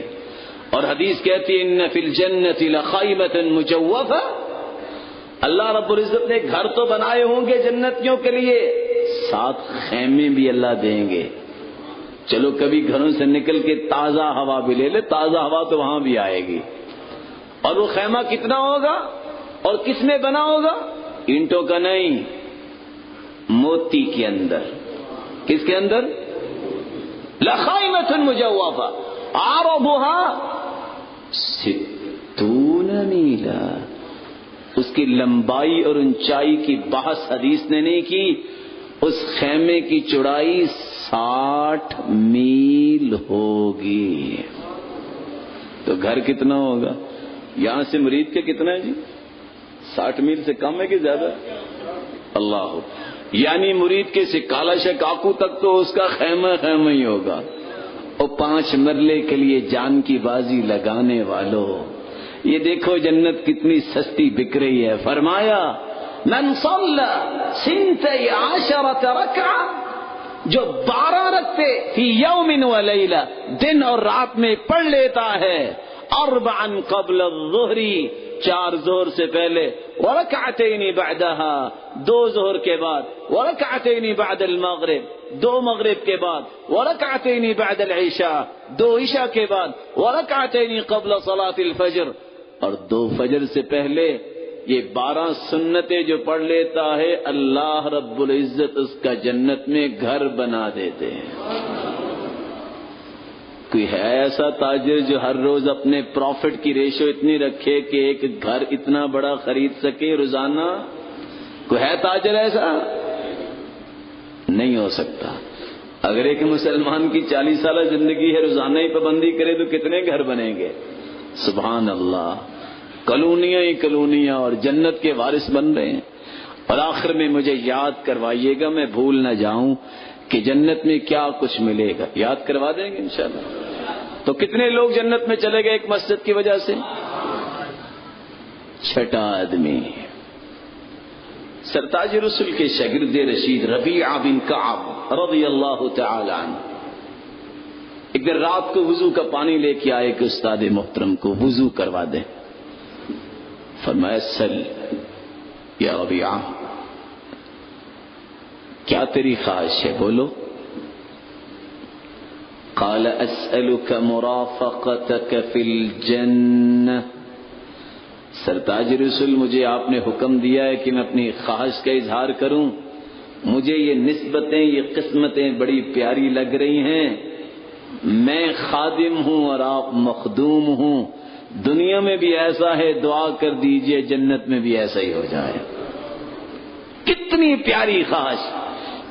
Speaker 1: اور حدیث کہتی ہے ان فی الجنۃ لخیمۃ مجوفہ، اللہ رب العزت نے گھر تو بنائے ہوں گے جنتیوں کے لیے، ساتھ خیمے بھی اللہ دیں گے۔ چلو کبھی گھروں سے نکل کے تازہ ہوا بھی لے لے، تازہ ہوا تو وہاں بھی آئے گی۔ اور وہ خیمہ کتنا ہوگا اور کس میں بنا ہوگا؟ اینٹوں کا نہیں، موتی کے اندر۔ کس کے اندر؟ لخیمۃ مجوفہ عرضها 60 میلا، اس کی لمبائی اور اونچائی کی بحث حدیث نے نہیں کی، اس خیمے کی چوڑائی 60 میل ہوگی۔ تو گھر کتنا ہوگا؟ یہاں سے مرید کے کتنا ہے جی؟ 60 میل سے کم ہے کہ زیادہ؟ اللہ، یعنی مرید کے سکالہ سے کاکو تک تو اس کا خیمہ خیمہ ہی ہوگا۔ اور 5 مرلے کے لیے جان کی بازی لگانے والوں، یہ دیکھو جنت کتنی سستی بک رہی ہے۔ فرمایا من صلی 12 رکعہ، جو 12 رکعتے فی یوم و لیلہ، دن اور رات میں پڑھ لیتا ہے، 4 قبل الظہر، 4 ظہر سے پہلے، ورکعتین بعدها، 2 ظہر کے بعد، ورکعتین بعد المغرب، 2 مغرب کے بعد، ورکعتین بعد العشاء، 2 عشاء کے بعد، ورکعتین قبل صلاة الفجر، اور 2 فجر سے پہلے. یہ 12 سنتیں جو پڑھ لیتا ہے اللہ رب العزت اس کا جنت میں گھر بنا دیتے ہیں. کوئی ہے ایسا تاجر جو ہر روز اپنے پروفٹ کی ریشو اتنی رکھے کہ ایک گھر اتنا بڑا خرید سکے روزانہ؟ کوئی ہے تاجر ایسا؟ نہیں ہو سکتا. اگر ایک مسلمان کی 40 سالہ زندگی ہے روزانہ ہی پابندی کرے تو کتنے گھر بنیں گے؟ سبحان اللہ. کالونیاں ہی کالونیاں اور جنت کے وارث بن رہے ہیں. اور آخر میں مجھے یاد کروائیے گا، میں بھول نہ جاؤں کہ جنت میں کیا کچھ ملے گا. یاد کروا دیں گے انشاءاللہ. تو کتنے لوگ جنت میں چلے گئے ایک مسجد کی وجہ سے؟ 6 آدمی. سرتاج رسول کے شاگرد رشید ربیعہ بن کعب رضی اللہ تعالی عنہ ایک دن رات کو وضو کا پانی لے کے آئے کہ استاد محترم کو وضو کروا دیں. فرمایا سل یا ربیعہ، کیا تیری خواہش ہے، بولو. قال اسألك مرافقتك في الجنة. سرتاج رسول مجھے آپ نے حکم دیا ہے کہ میں اپنی خواہش کا اظہار کروں. مجھے یہ نسبتیں، یہ قسمتیں بڑی پیاری لگ رہی ہیں. میں خادم ہوں اور آپ مخدوم ہوں. دنیا میں بھی ایسا ہے، دعا کر دیجئے جنت میں بھی ایسا ہی ہو جائے. کتنی پیاری خواہش،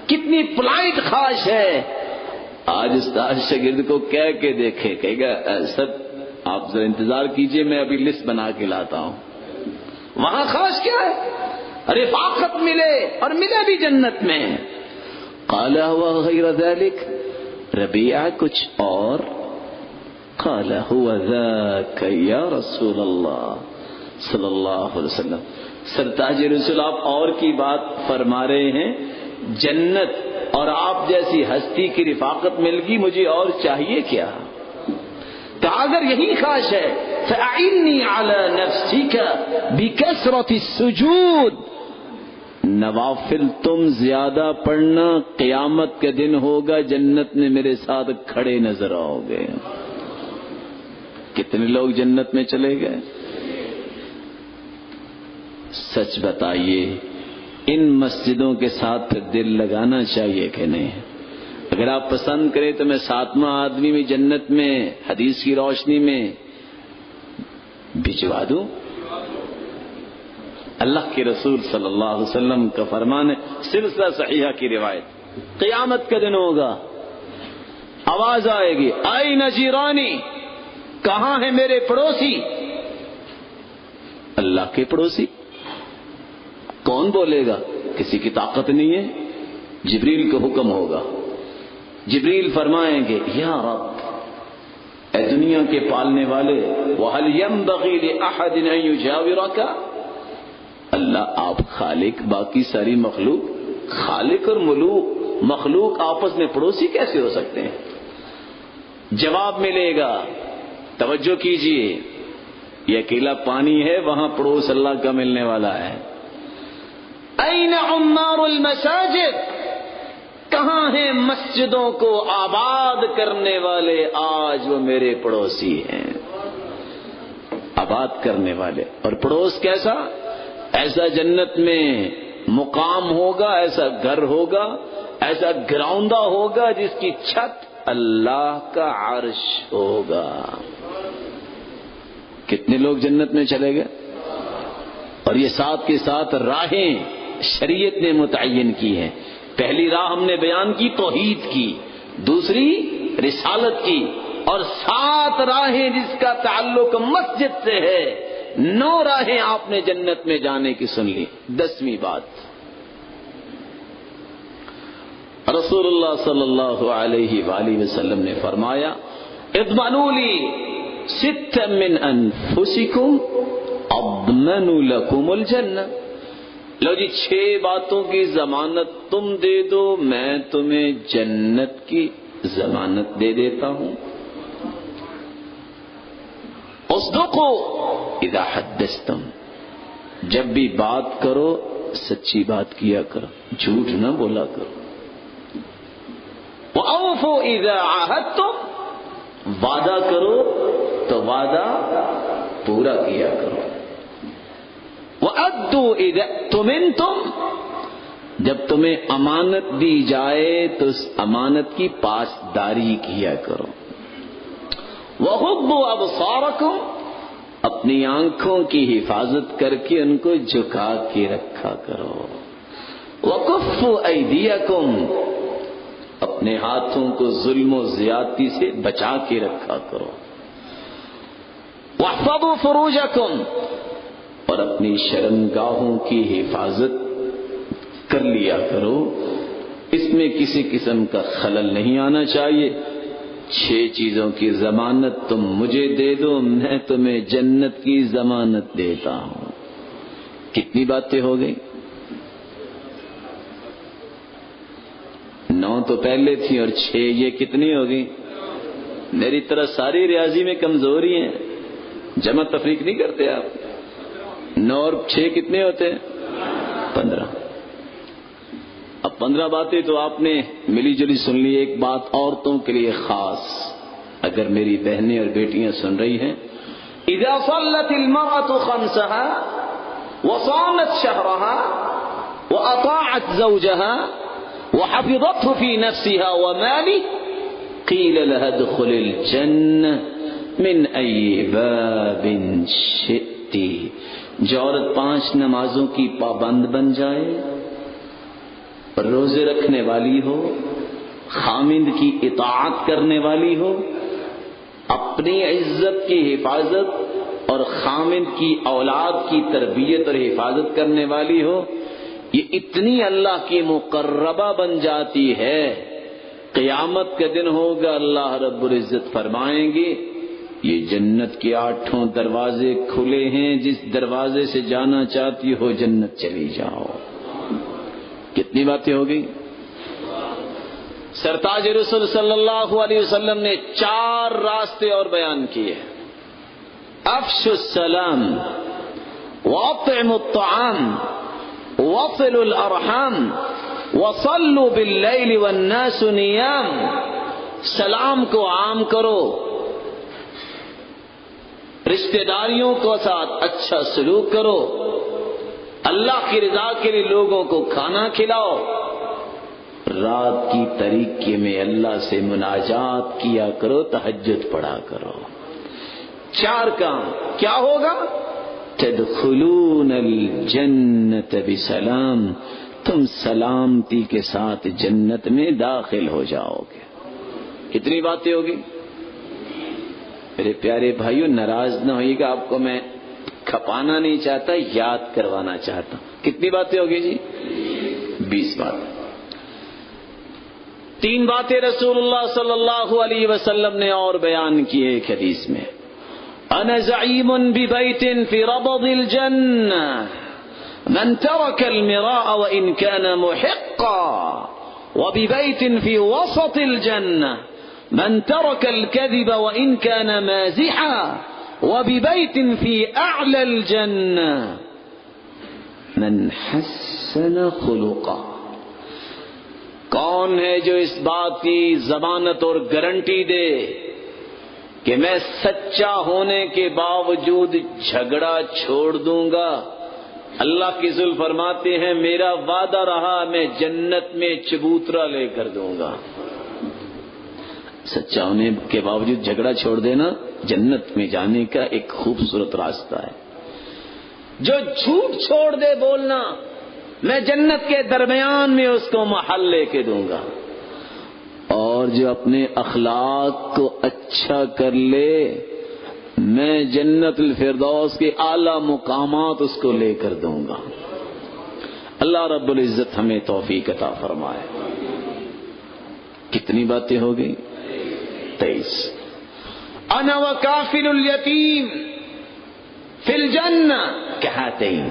Speaker 1: کتنی پلائٹ خواہش ہے. آج استاد شاگرد کو کہہ کے دیکھے، کہے گا سر آپ ذرا انتظار کیجئے میں ابھی لسٹ بنا کے لاتا ہوں. وہاں خواہش کیا ہے؟ رفاقت ملے اور ملے بھی جنت میں. قال وغیر ذلك، ربیعہ کچھ اور؟ قال هو ذاك یا رسول اللہ صلی اللہ علیہ وسلم. سرتاج رسول آپ اور کی بات فرما رہے ہیں. جنت اور آپ جیسی ہستی کی رفاقت مل گئی، مجھے اور چاہیے کیا؟ تو اگر یہی خواہش ہے فَأَعِنِّي عَلَى نَفْسِكَ بِكَثْرَةِ السُّجُودِ، نوافل تم زیادہ پڑھنا، قیامت کا دن ہوگا جنت میں میرے ساتھ کھڑے نظر آؤ گے. کتنے لوگ جنت میں چلے گئے؟ سچ بتائیے ان مسجدوں کے ساتھ پھر دل لگانا چاہیے کہ نہیں؟ اگر آپ پسند کریں تو میں 7واں آدمی بھی جنت میں حدیث کی روشنی میں بھجوا دوں. اللہ کے رسول صلی اللہ علیہ وسلم کا فرمان ہے، سلسلہ صحیحہ کی روایت، قیامت کا دن ہوگا، آواز آئے گی آئین جیرانی، کہاں ہے میرے پڑوسی؟ اللہ کے پڑوسی کون بولے گا؟ کسی کی طاقت نہیں ہے. جبریل کو حکم ہوگا. جبریل فرمائیں گے یا رب، اے دنیا کے پالنے والے، وَهَلْ يَنبَغِي لِأَحَدٍ أَن يُجَاوِرَكَ، اللہ آپ خالق، باقی ساری مخلوق، خالق اور مخلوق آپس میں پڑوسی کیسے ہو سکتے ہیں؟ جواب ملے گا، توجہ کیجئے، یہ اکیلا پانی ہے، وہاں پڑوس اللہ کا ملنے والا ہے. أَيْنَ عُمَّارُ الْمَسَاجِدِ، کہاں ہیں مسجدوں کو آباد کرنے والے؟ آج وہ میرے پڑوسی ہیں، آباد کرنے والے. اور پڑوس کیسا؟ ایسا جنت میں مقام ہوگا، ایسا گھر ہوگا، ایسا گراؤنڈا ہوگا جس کی چھت اللہ کا عرش ہوگا. کتنے لوگ جنت میں چلے گئے؟ اور یہ ساتھ کے ساتھ راہیں شریعت نے متعین کی ہیں. پہلی راہ ہم نے بیان کی توحید کی، دوسری رسالت کی، اور 7 راہیں جس کا تعلق مسجد سے ہے. 9 راہیں آپ نے جنت میں جانے کی سن لی. 10ویں بات، رسول اللہ صلی اللہ علیہ وآلہ وسلم نے فرمایا اضمنوا لی 6 من انفسکم اضمن لکم الجنہ. لو جی 6 باتوں کی ضمانت تم دے دو، میں تمہیں جنت کی ضمانت دے دیتا ہوں. اصدقوا اذا حدثتم، جب بھی بات کرو سچی بات کیا کرو، جھوٹ نہ بولا کرو۔ وَأَوْفُوا إِذَا عَاهَدتُّمْ، وعدہ کرو تو وعدہ پورا کیا کرو۔ وَأَدُّوا إِذَا اؤْتُمِنْتُمْ، جب تمہیں امانت دی جائے تو اس امانت کی پاسداری کیا کرو۔ وَغُضُّوا أَبْصَارَكُمْ، اپنی آنکھوں کی حفاظت کر کے ان کو جھکا کے رکھا کرو۔ وَكُفُّوا أَيْدِيَكُمْ، اپنے ہاتھوں کو ظلم و زیادتی سے بچا کے رکھا کرو۔ وَاحْفَظُوا فُرُوجَكُمْ، اور اپنی شرمگاہوں کی حفاظت کر لیا کرو، اس میں کسی قسم کا خلل نہیں آنا چاہیے۔ 6 چیزوں کی ضمانت تم مجھے دے دو، میں تمہیں جنت کی ضمانت دیتا ہوں۔ کتنی باتیں ہو گئی؟ 9 تو پہلے تھی اور 6 یہ کتنی ہوگی؟ میری طرح ساری ریاضی میں کمزوری ہیں، جمع تفریق نہیں کرتے آپ۔ 9 اور 6 کتنے ہوتے ہیں؟ 15۔ اب 15 باتیں تو آپ نے ملی جلی سن لی۔ ایک بات عورتوں کے لیے خاص، اگر میری بہنیں اور بیٹیاں سن رہی ہیں، اذا صلت المرأة خمسها وصامت شهرها واطاعت زوجها وحفظته في نفسها وماله قيل لها ادخل الجنة من اي باب شئت، جو عورت 5 نمازوں کی پابند بن جائے، روزے رکھنے والی ہو، خامند کی اطاعت کرنے والی ہو، اپنی عزت کی حفاظت اور خامند کی اولاد کی تربیت اور حفاظت کرنے والی ہو، یہ اتنی اللہ کی مقربہ بن جاتی ہے، قیامت کا دن ہوگا، اللہ رب العزت فرمائیں گے یہ جنت کے 8 دروازے کھلے ہیں، جس دروازے سے جانا چاہتی ہو جنت چلی جاؤ۔ کتنی باتیں ہو گئی؟ سرتاج رسول صلی اللہ علیہ وسلم نے 4 راستے اور بیان کیے۔ افشوا السلام، واطعموا الطعام، وصلوا الارحام، وصلوا باللیل والناس نیام، سلام کو عام کرو، رشتہ داریوں کے ساتھ اچھا سلوک کرو، اللہ کی رضا کے لیے لوگوں کو کھانا کھلاؤ، رات کی تاریکی میں اللہ سے مناجات کیا کرو، تہجد پڑھا کرو۔ 4 کام کیا ہوگا؟ تدخلون الجنت بسلام، تم سلامتی کے ساتھ جنت میں داخل ہو جاؤ گے۔ کتنی باتیں ہوگی؟ میرے پیارے بھائیو، ناراض نہ ہوئیے گا، آپ کو میں کھپانا نہیں چاہتا، یاد کروانا چاہتا ہوں۔ کتنی باتیں ہوگی جی؟ 20 باتیں۔ 3 باتیں رسول اللہ صلی اللہ علیہ وسلم نے اور بیان کی ایک حدیث میں۔ انا زعیم ببیت فی ربض الجنہ من ترک المراء وان كان محقا، وببیت فی وسط الجنہ من ترک الكذب وان كان مازحا، وببيت في أعلى الجنة من حسن خلقا۔ کون ہے جو اس بات کی ضمانت اور گارنٹی دے کہ میں سچا ہونے کے باوجود جھگڑا چھوڑ دوں گا؟ اللہ کی ذل فرماتے ہیں میرا وعدہ رہا، میں جنت میں چبوترا لے کر دوں گا۔ سچا ہونے کے باوجود جھگڑا چھوڑ دینا جنت میں جانے کا ایک خوبصورت راستہ ہے۔ جو جھوٹ چھوڑ دے بولنا، میں جنت کے درمیان میں اس کو محل لے کے دوں گا۔ اور جو اپنے اخلاق کو اچھا کر لے، میں جنت الفردوس کے اعلی مقامات اس کو لے کر دوں گا۔ اللہ رب العزت ہمیں توفیق عطا فرمائے۔ کتنی باتیں ہو گئی؟ 23۔ انا وکافل الیتیم فی الجنہ کہاتین،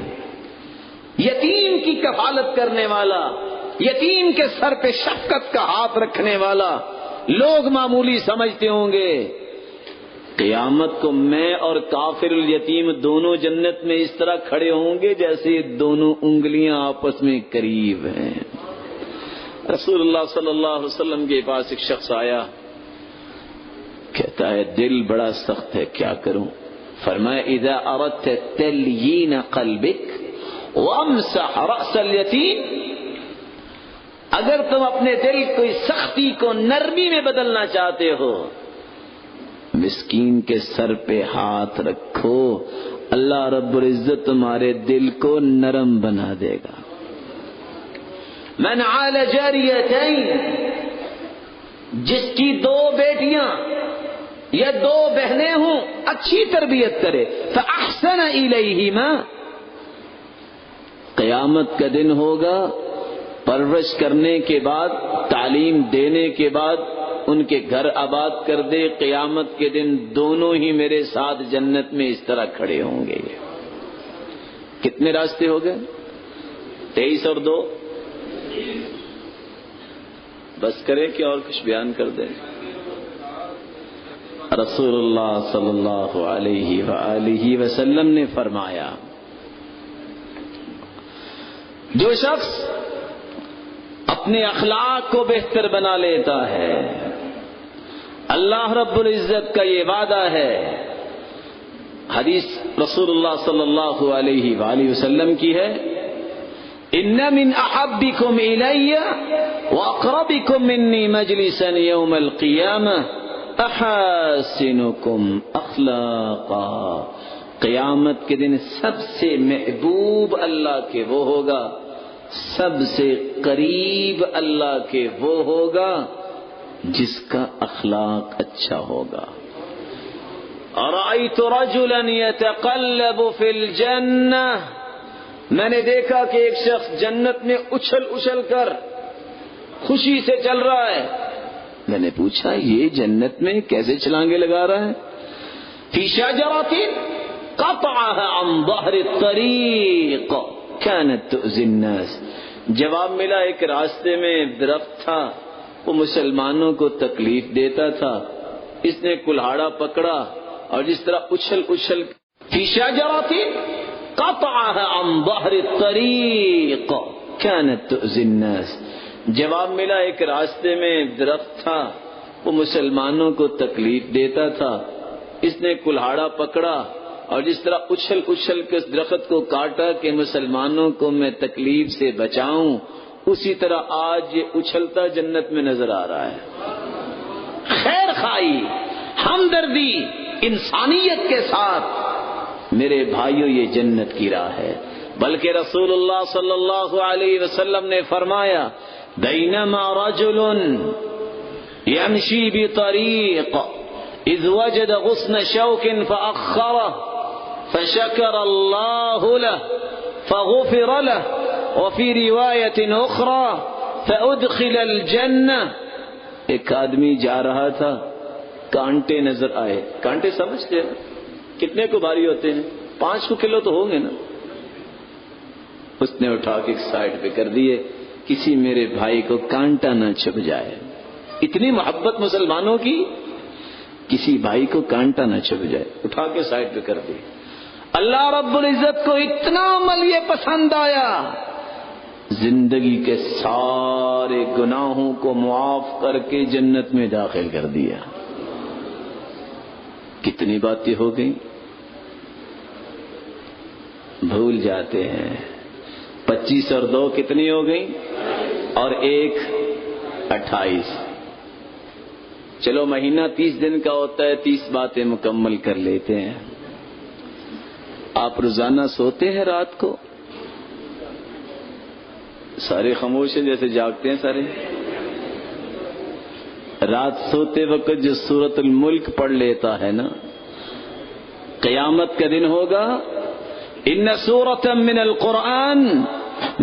Speaker 1: یتیم کی کفالت کرنے والا، یتیم کے سر پہ شفقت کا ہاتھ رکھنے والا، لوگ معمولی سمجھتے ہوں گے قیامت کو میں اور کافر الیتیم دونوں جنت میں اس طرح کھڑے ہوں گے جیسے دونوں انگلیاں آپس میں قریب ہیں۔ رسول اللہ صلی اللہ علیہ وسلم کے پاس ایک شخص آیا، کہتا ہے دل بڑا سخت ہے، کیا کروں؟ فرمایا اذا اردت تليين قلبك وامسح رأس اليتيم، اگر تم اپنے دل کی سختی کو نرمی میں بدلنا چاہتے ہو، مسکین کے سر پہ ہاتھ رکھو، اللہ رب العزت تمہارے دل کو نرم بنا دے گا۔ من عال جاریتین، جس کی دو بیٹیاں یا دو بہنیں ہوں، اچھی تربیت کرے، فاحسن الیہما، قیامت کا دن ہوگا، پرورش کرنے کے بعد، تعلیم دینے کے بعد ان کے گھر آباد کر دے، قیامت کے دن دونوں ہی میرے ساتھ جنت میں اس طرح کھڑے ہوں گے۔ کتنے راستے ہو گئے؟ 23 اور 2، بس کریں کہ اور کچھ بیان کر دیں؟ رسول اللہ صلی اللہ علیہ وآلہ وسلم نے فرمایا، جو شخص اپنے اخلاق کو بہتر بنا لیتا ہے، اللہ رب العزت کا یہ وعدہ ہے، حدیث رسول اللہ صلی اللہ علیہ وآلہ وسلم کی ہے، ان من احبکم الی واقربکم منی مجلسا یوم القیامہ احاسنکم اخلاقا، قیامت کے دن سب سے محبوب اللہ کے وہ ہوگا، سب سے قریب اللہ کے وہ ہوگا جس کا اخلاق اچھا ہوگا۔ رأیت رجلا یتقلب فی الجنہ، میں نے دیکھا کہ ایک شخص جنت میں اچھل اچھل کر خوشی سے چل رہا ہے۔ میں نے پوچھا یہ جنت میں کیسے چھلانگے لگا رہا ہے؟ فی شجرۃ قطعها عن ظہر الطریق كانت تؤذي الناس، جواب ملا ایک راستے میں درخت تھا، وہ مسلمانوں کو تکلیف دیتا تھا، اس نے کلہاڑا پکڑا اور جس طرح اچھل اچھل فی شجرۃ قطعها عن ظہر الطریق كانت تؤذي الناس، جواب ملا ایک راستے میں درخت تھا، وہ مسلمانوں کو تکلیف دیتا تھا، اس نے کلہاڑا پکڑا اور جس طرح اچھل اچھل کے اس درخت کو کاٹا کہ مسلمانوں کو میں تکلیف سے بچاؤں، اسی طرح آج یہ اچھلتا جنت میں نظر آ رہا ہے۔ خیر خواہی، ہمدردی، انسانیت کے ساتھ میرے بھائیوں یہ جنت کی راہ ہے۔ بلکہ رسول اللہ صلی اللہ علیہ وسلم نے فرمایا، بینما رجل یمشی بطریق اذ وجد غصن شوک فأخرہ فشکر اللہ له فغفر له وفی روایت اخرى فادخل الجنہ، ایک آدمی جا رہا تھا، کانٹے نظر آئے، کانٹے سمجھتے ہیں کتنے کو بھاری ہوتے ہیں؟ 5 کلو تو ہوں گے نا، اس نے اٹھا کے ایک سائڈ پہ کر دیے، کسی میرے بھائی کو کانٹا نہ چھپ جائے۔ اتنی محبت مسلمانوں کی، کسی بھائی کو کانٹا نہ چھپ جائے، اٹھا کے سائڈ پہ کر دی۔ اللہ رب العزت کو اتنا عمل یہ پسند آیا، زندگی کے سارے گناہوں کو معاف کر کے جنت میں داخل کر دیا۔ کتنی باتیں ہو گئیں، بھول جاتے ہیں۔ 25 اور 2 کتنی ہو گئیں؟ اور 1 28۔ چلو مہینہ 30 دن کا ہوتا ہے، 30 باتیں مکمل کر لیتے ہیں۔ آپ روزانہ سوتے ہیں رات کو؟ سارے خاموش ہیں، جیسے جاگتے ہیں سارے۔ رات سوتے وقت جو سورۃ الملک پڑھ لیتا ہے نا، قیامت کا دن ہوگا، ان سورۃ من القرآن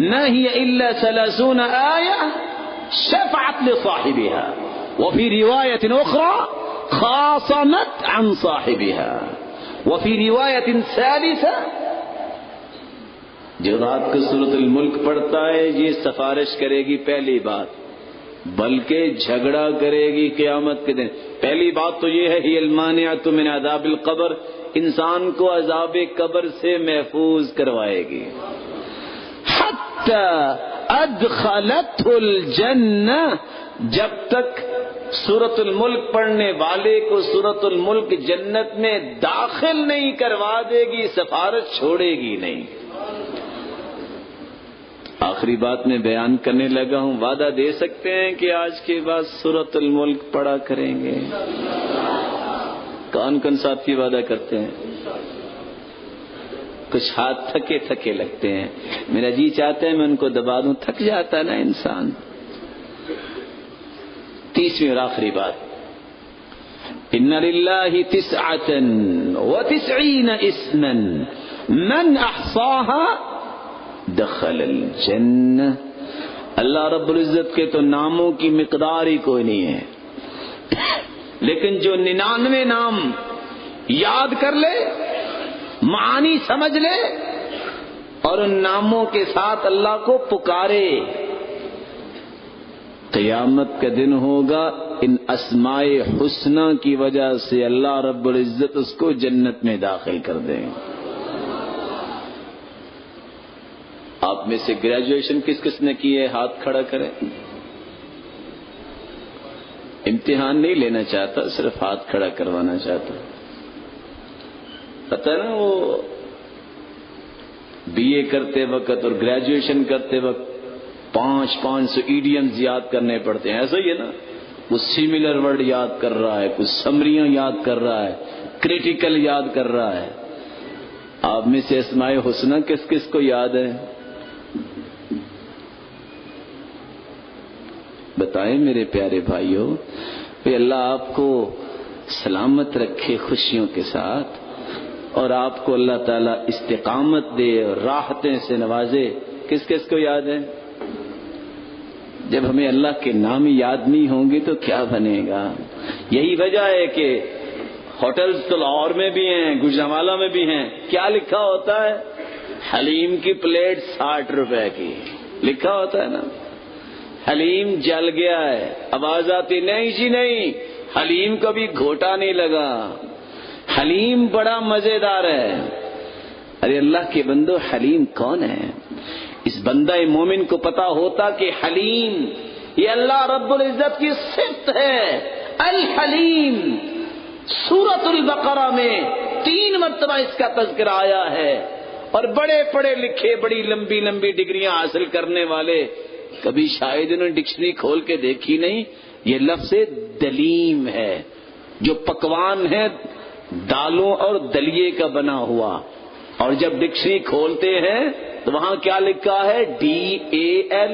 Speaker 1: ما هي الا 30 آیہ شفعت لصاحبها وفی روایت اخرى خاصمت عن صاحبها وفی روایت ثالثہ، جو رات کو سورۃ الملک پڑھتا ہے یہ سفارش کرے گی، پہلی بات بلکہ جھگڑا کرے گی قیامت کے دن. پہلی بات تو یہ ہے ہی المانعۃ من عذاب القبر، انسان کو عذاب قبر سے محفوظ کروائے گی. حتی ادخلته الجنہ، جب تک سورۃ الملک پڑھنے والے کو سورۃ الملک جنت میں داخل نہیں کروا دے گی، سفارش چھوڑے گی نہیں. آخری بات میں بیان کرنے لگا ہوں، وعدہ دے سکتے ہیں کہ آج کے بعد سورۃ الملک پڑھا کریں گے؟ کون کون ساتھی وعدہ کرتے ہیں؟ کچھ ہاتھ تھکے تھکے لگتے ہیں. میرا جی چاہتا ہے میں ان کو دبا دوں، تھک جاتا نا انسان. تیسویں اور آخری بات، ان للہ تسعۃ وتسعین اسما من احصاها دخل الجنہ. اللہ رب العزت کے تو ناموں کی مقدار ہی کوئی نہیں ہے، لیکن جو 99 نام یاد کر لے، معانی سمجھ لے اور ان ناموں کے ساتھ اللہ کو پکارے، قیامت کا دن ہوگا، ان اسماء حسنہ کی وجہ سے اللہ رب العزت اس کو جنت میں داخل کر دیں. آپ میں سے گریجویشن کس کس نے کی ہے؟ ہاتھ کھڑا کریں. امتحان نہیں لینا چاہتا، صرف ہاتھ کھڑا کروانا چاہتا. پتہ نا وہ بی اے کرتے وقت اور گریجویشن کرتے وقت 500 ایڈیمز یاد کرنے پڑتے ہیں، ایسا ہی ہے نا. کچھ سیملر ورڈ یاد کر رہا ہے، کچھ سمریاں یاد کر رہا ہے، کریٹیکل یاد کر رہا ہے. آپ میں سے اسماء حسنہ کس کس کو یاد ہے؟ بتائیں میرے پیارے بھائیوں. کہ اللہ آپ کو سلامت رکھے خوشیوں کے ساتھ، اور آپ کو اللہ تعالیٰ استقامت دے اور راحتیں سے نوازے. کس کس کو یاد ہے؟ جب ہمیں اللہ کے نام یاد نہیں ہوں گے تو کیا بنے گا؟ یہی وجہ ہے کہ ہوٹلز تو لاہور میں بھی ہیں، گجرانوالہ میں بھی ہیں. کیا لکھا ہوتا ہے؟ حلیم کی پلیٹ 60 روپے کی لکھا ہوتا ہے نا. حلیم جل گیا ہے، آواز آتی نہیں جی نہیں، حلیم کو بھی گھوٹا نہیں لگا، حلیم بڑا مزیدار ہے. ارے اللہ کے بندو، حلیم کون ہے؟ اس بندہ مومن کو پتا ہوتا کہ حلیم یہ اللہ رب العزت کی صفت ہے. الحلیم سورۃ البقرہ میں 3 مرتبہ اس کا تذکرہ آیا ہے، اور بڑے پڑھے لکھے بڑی لمبی لمبی ڈگریاں حاصل کرنے والے کبھی شاید انہوں نے ڈکشنری کھول کے دیکھی نہیں. یہ لفظ دلیم ہے، جو پکوان ہے دالوں اور دلیے کا بنا ہوا. اور جب ڈکشنری کھولتے ہیں تو وہاں کیا لکھا ہے؟ DALLEAM.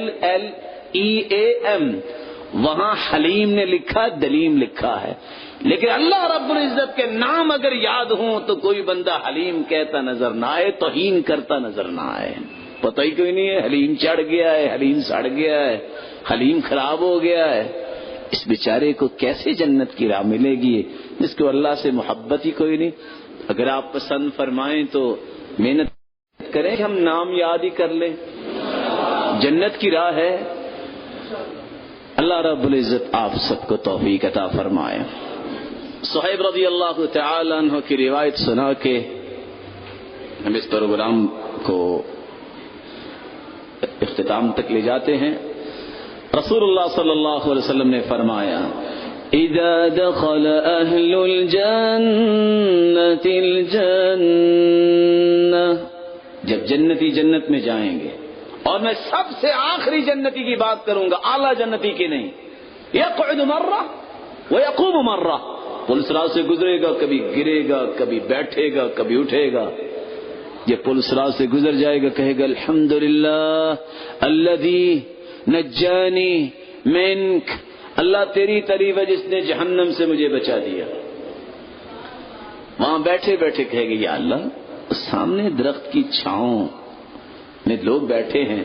Speaker 1: وہاں حلیم نے لکھا، دلیم لکھا ہے. لیکن اللہ رب العزت کے نام اگر یاد ہوں تو کوئی بندہ حلیم کہتا نظر نہ آئے، توہین کرتا نظر نہ آئے. پتہ ہی کوئی نہیں ہے حلیم چڑھ گیا ہے، حلیم سڑ گیا ہے، حلیم خراب ہو گیا ہے. اس بیچارے کو کیسے جنت کی راہ ملے گی جس کو اللہ سے محبت ہی کوئی نہیں؟ اگر آپ پسند فرمائیں تو محنت کریں کہ ہم نام یاد ہی کر لیں. جنت کی راہ ہے. اللہ رب العزت آپ سب کو توفیق عطا فرمائے. صہیب رضی اللہ تعالی عنہ کی روایت سنا کے ہم اس پروگرام کو اختتام تک لے جاتے ہیں. رسول اللہ صلی اللہ علیہ وسلم نے فرمایا: اذا دخل اہل الجنة الجنہ، جب جنتی جنت میں جائیں گے، اور میں سب سے آخری جنتی کی بات کروں گا، اعلیٰ جنتی کی نہیں. یقعد مرہ ویقوم مرہ، پل صراط سے گزرے گا، کبھی گرے گا، کبھی بیٹھے گا، کبھی اٹھے گا. یہ پل صراط سے گزر جائے گا، کہے گا الحمدللہ الذی نجانی منک، اللہ تیری تعریف ہے جس نے جہنم سے مجھے بچا دیا. وہاں بیٹھے بیٹھے کہے گا یا اللہ، سامنے درخت کی چھاؤں میں لوگ بیٹھے ہیں،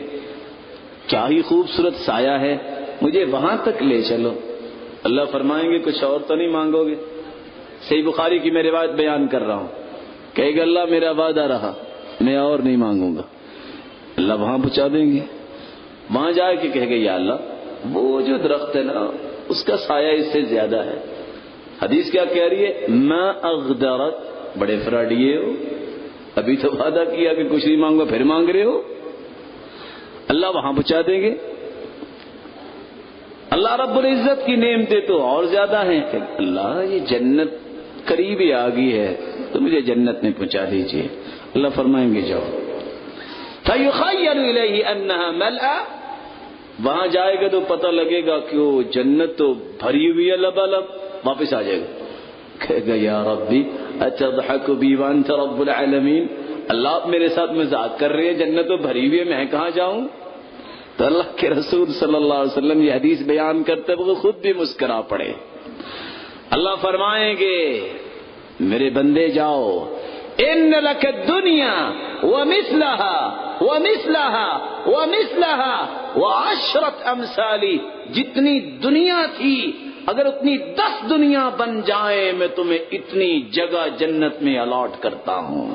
Speaker 1: کیا ہی خوبصورت سایہ ہے، مجھے وہاں تک لے چلو. اللہ فرمائیں گے کچھ اور تو نہیں مانگو گے؟ صحیح بخاری کی میں روایت بیان کر رہا ہوں. کہے گا اللہ میرا وعدہ رہا، میں اور نہیں مانگوں گا. اللہ وہاں پہنچا دیں گے. وہاں جا کے کہے گا یا اللہ وہ جو درخت ہے نا اس کا سایہ اس سے زیادہ ہے. حدیث کیا کہہ رہی ہے؟ ما اغدرت. بڑے فراڈیے ہو، ابھی تو وعدہ کیا کہ کچھ نہیں مانگو پھر مانگ رہے ہو. اللہ وہاں پہنچا دیں گے. اللہ رب العزت کی نعمتیں تو اور زیادہ ہیں. اللہ یہ جنت قریب ہی آ گئی ہے تو مجھے جنت میں پہنچا دیجیے. اللہ فرمائیں گے جاؤ. فَيُخَيَّلُ إِلَيْهِ أَنَّهَا مَلْأَةٌ. وہاں جائے گا تو پتہ لگے گا کہ وہ جنت تو بھری ہوئی ہے لبالب. واپس آ جائے گا، کہے گا یا ربی اتضحک بی وانت رب العالمین. اللہ آپ میرے ساتھ مذاق کر رہے ہیں، جنت تو بھری ہوئی ہے، میں کہاں جاؤں؟ تو اللہ کے رسول صلی اللہ علیہ وسلم یہ حدیث بیان کرتے ہوئے خود بھی مسکرا پڑے. اللہ فرمائیں گے میرے بندے جاؤ، ان لک الدنیا ومثلها ومثلها ومثلها وعشرۃ امثال. جتنی دنیا تھی اگر اتنی 10 دنیا بن جائے میں تمہیں اتنی جگہ جنت میں الاٹ کرتا ہوں.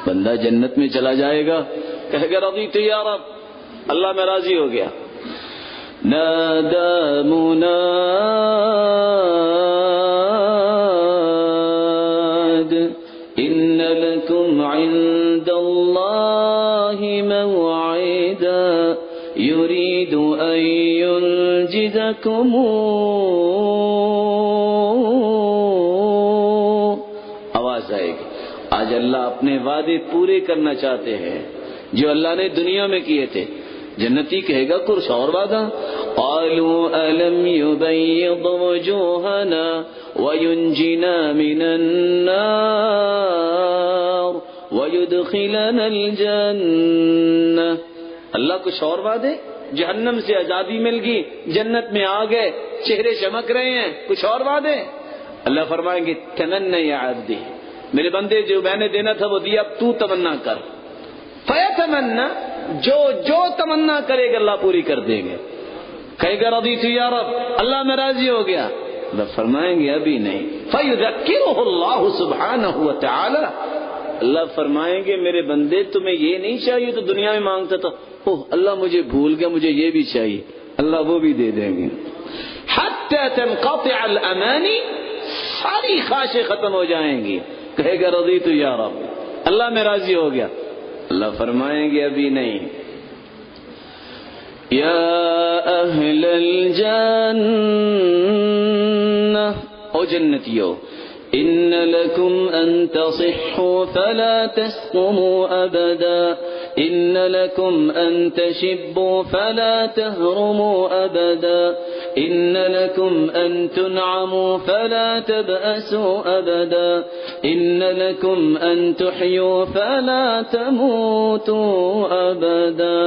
Speaker 1: بندہ جنت میں چلا جائے گا، کہے گا رضیت یا رب، اللہ میں راضی ہو گیا. نادى مناد إن لكم عند الله موعدا يريد أن ينجزكم. آواز آئے گی آج اللہ اپنے وعدے پورے کرنا چاہتے ہیں جو اللہ نے دنیا میں کیے تھے. جنتی کہے گا کچھ اور وعدہ. قالوا ألم يبيض وجوهنا وينجنا من النار ويدخلنا الجنة. اللہ کچھ اور وعدے؟ جہنم سے آزادی مل گئی، جنت میں آ گئے، چہرے چمک رہے ہیں، کچھ اور وعدے؟ اللہ فرمائیں گے تمنا یا عبدی، میرے بندے جو میں نے دینا تھا وہ دیا، اب تو تمنا کر. فیتمنا، جو تمنا کرے گا اللہ پوری کر دیں گے. کہے گا رضیت یا رب، اللہ میں راضی ہو گیا. اللہ فرمائیں گے ابھی نہیں. فیذکرہ اللہ سبحانہ وتعالی، اللہ فرمائیں گے میرے بندے تمہیں یہ نہیں چاہیے تو دنیا میں مانگتا تھا، اوہ اللہ مجھے بھول گیا، مجھے یہ بھی چاہیے، اللہ وہ بھی دے دیں گے. حتی تنقطع الامانی، ساری خواہشیں ختم ہو جائیں گی. کہے گا رضیت یا رب، اللہ میں راضی ہو گیا. اللہ فرمائیں گے ابھی نہیں. یا اہل الجنہ، او جنتیو، ان لکم ان تصحوا فلا تسقموا ابدا، ان لکم ان تشبوا فلا تهرموا ابدا، ان لکم ان تنعموا فلا تبأسوا ابدا، ان لکم ان تحیوا فلا تموتوا ابدا.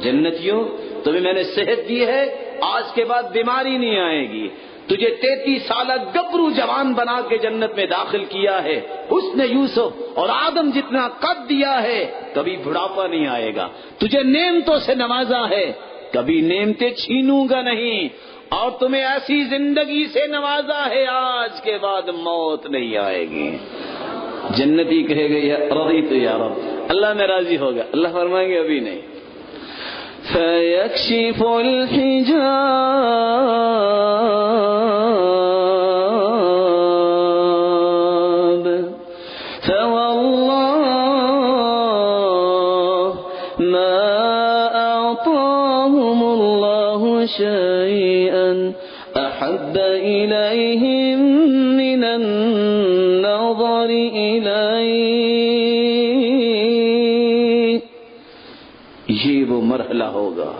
Speaker 1: جنتیوں تمہیں میں نے صحت دی ہے، آج کے بعد بیماری نہیں آئے گی. تجھے 33 سالہ گبرو جوان بنا کے جنت میں داخل کیا ہے، حسن یوسف اور آدم جتنا قد دیا ہے، کبھی بڑھاپا نہیں آئے گا. تجھے نعمتوں سے نوازا ہے، کبھی نعمتیں چھینوں گا نہیں، اور تمہیں ایسی زندگی سے نوازا ہے آج کے بعد موت نہیں آئے گی. جنتی کہے گا یا رضیت یا رب، اللہ میں راضی ہو گیا. اللہ فرمائیں گے ابھی نہیں. فَيَكْشِفُ الْحِجَابَ فَوَاللَّهِ مَا أَعْطَاهُمُ اللَّهُ شَيْئًا أَحَبَّ إِلَيْهِمْ مِنَ النَّظَرِ إِلَيْهِ. یہ وہ مرحلہ ہوگا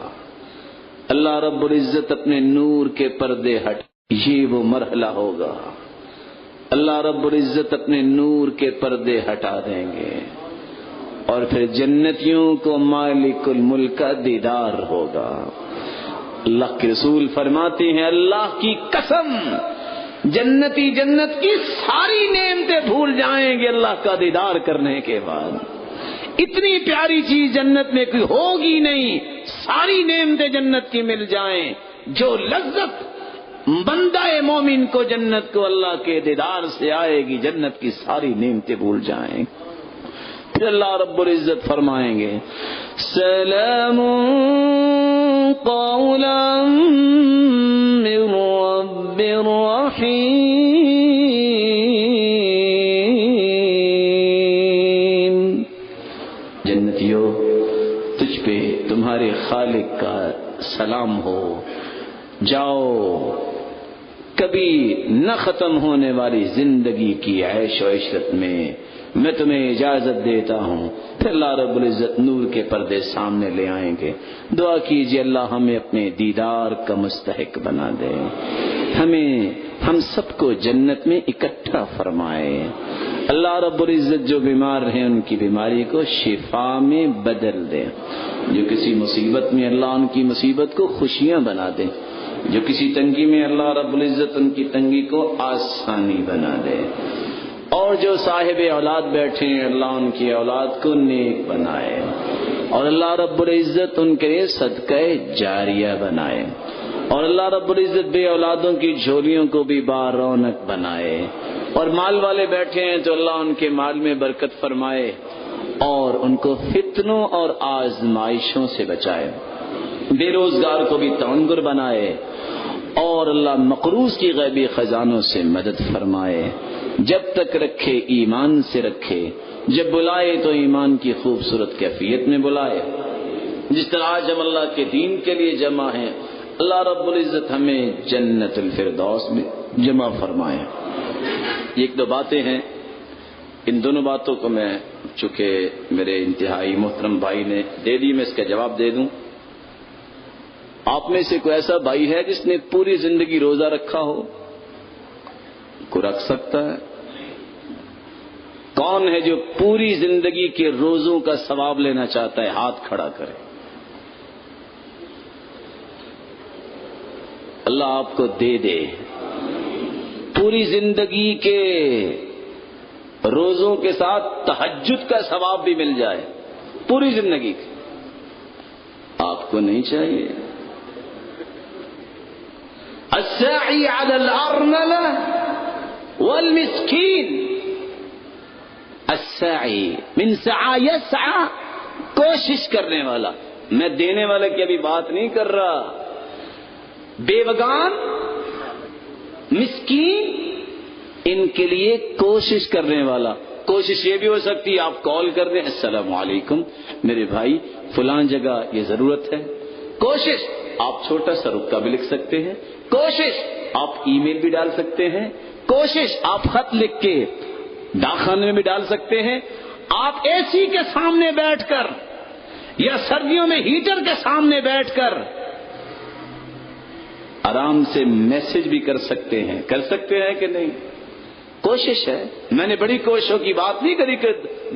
Speaker 1: اللہ رب العزت اپنے نور کے پردے ہٹ. یہ وہ مرحلہ ہوگا اللہ رب العزت اپنے نور کے پردے ہٹا دیں گے اور پھر جنتیوں کو مالک الملک کا دیدار ہوگا. اللہ کے رسول فرماتے ہیں اللہ کی قسم جنتی جنت کی ساری نعمتیں بھول جائیں گے اللہ کا دیدار کرنے کے بعد. اتنی پیاری چیز جنت میں کوئی ہوگی نہیں، ساری نعمتیں جنت کی مل جائیں. جو لذت بندہ مومن کو جنت کو اللہ کے دیدار سے آئے گی، جنت کی ساری نعمتیں بھول جائیں. پھر اللہ رب العزت فرمائیں گے سلام قولا من رب رحیم۔ جنتیوں، تجھ پہ تمہارے خالق کا سلام ہو، جاؤ کبھی نہ ختم ہونے والی زندگی کی عیش و عشرت میں تمہیں اجازت دیتا ہوں۔ پھر اللہ رب العزت نور کے پردے سامنے لے آئیں گے۔ دعا کیجئے اللہ ہمیں اپنے دیدار کا مستحق بنا دے، ہم سب کو جنت میں اکٹھا فرمائے۔ اللہ رب العزت جو بیمار ہیں ان کی بیماری کو شفا میں بدل دے، جو کسی مصیبت میں اللہ ان کی مصیبت کو خوشیاں بنا دے، جو کسی تنگی میں اللہ رب العزت ان کی تنگی کو آسانی بنا دے، اور جو صاحب اولاد بیٹھے ہیں اللہ ان کی اولاد کو نیک بنائے، اور اللہ رب العزت ان کے لیے صدقہ جاریہ بنائے، اور اللہ رب العزت بے اولادوں کی جھولیوں کو بھی بارونق بنائے، اور مال والے بیٹھے ہیں تو اللہ ان کے مال میں برکت فرمائے اور ان کو فتنوں اور آزمائشوں سے بچائے، بے روزگار کو بھی تونگر بنائے، اور اللہ مقروض کی غیبی خزانوں سے مدد فرمائے، جب تک رکھے ایمان سے رکھے، جب بلائے تو ایمان کی خوبصورت کیفیت میں بلائے، جس طرح آج ہم اللہ کے دین کے لیے جمع ہیں اللہ رب العزت ہمیں جنت الفردوس میں جمع فرمائے۔ ایک دو باتیں ہیں، ان دونوں باتوں کو میں چونکہ میرے انتہائی محترم بھائی نے دے دی میں اس کا جواب دے دوں۔ آپ میں سے کوئی ایسا بھائی ہے جس نے پوری زندگی روزہ رکھا ہو؟ کوئی رکھ سکتا ہے؟ کون ہے جو پوری زندگی کے روزوں کا ثواب لینا چاہتا ہے؟ ہاتھ کھڑا کرے۔ اللہ آپ کو دے دے، پوری زندگی کے روزوں کے ساتھ تہجد کا ثواب بھی مل جائے، پوری زندگی کے۔ آپ کو نہیں چاہیے؟ الساعی علی الارملہ والمسکین، الساعی من سعی یسعی، کوشش کرنے والا، میں دینے والے کی ابھی بات نہیں کر رہا، بیوگان، مسکین، ان کے لیے کوشش کرنے والا۔ کوشش یہ بھی ہو سکتی ہے آپ کال کر دیں، السلام علیکم میرے بھائی فلاں جگہ یہ ضرورت ہے۔ کوشش آپ چھوٹا سا رکا بھی لکھ سکتے ہیں، کوشش آپ ای میل بھی ڈال سکتے ہیں، کوشش آپ خط لکھ کے ڈاک خانے میں بھی ڈال سکتے ہیں، آپ اے سی کے سامنے بیٹھ کر یا سردیوں میں ہیٹر کے سامنے بیٹھ کر آرام سے میسج بھی کر سکتے ہیں کہ نہیں؟ کوشش ہے۔ میں نے بڑی کوششوں کی بات نہیں کری کہ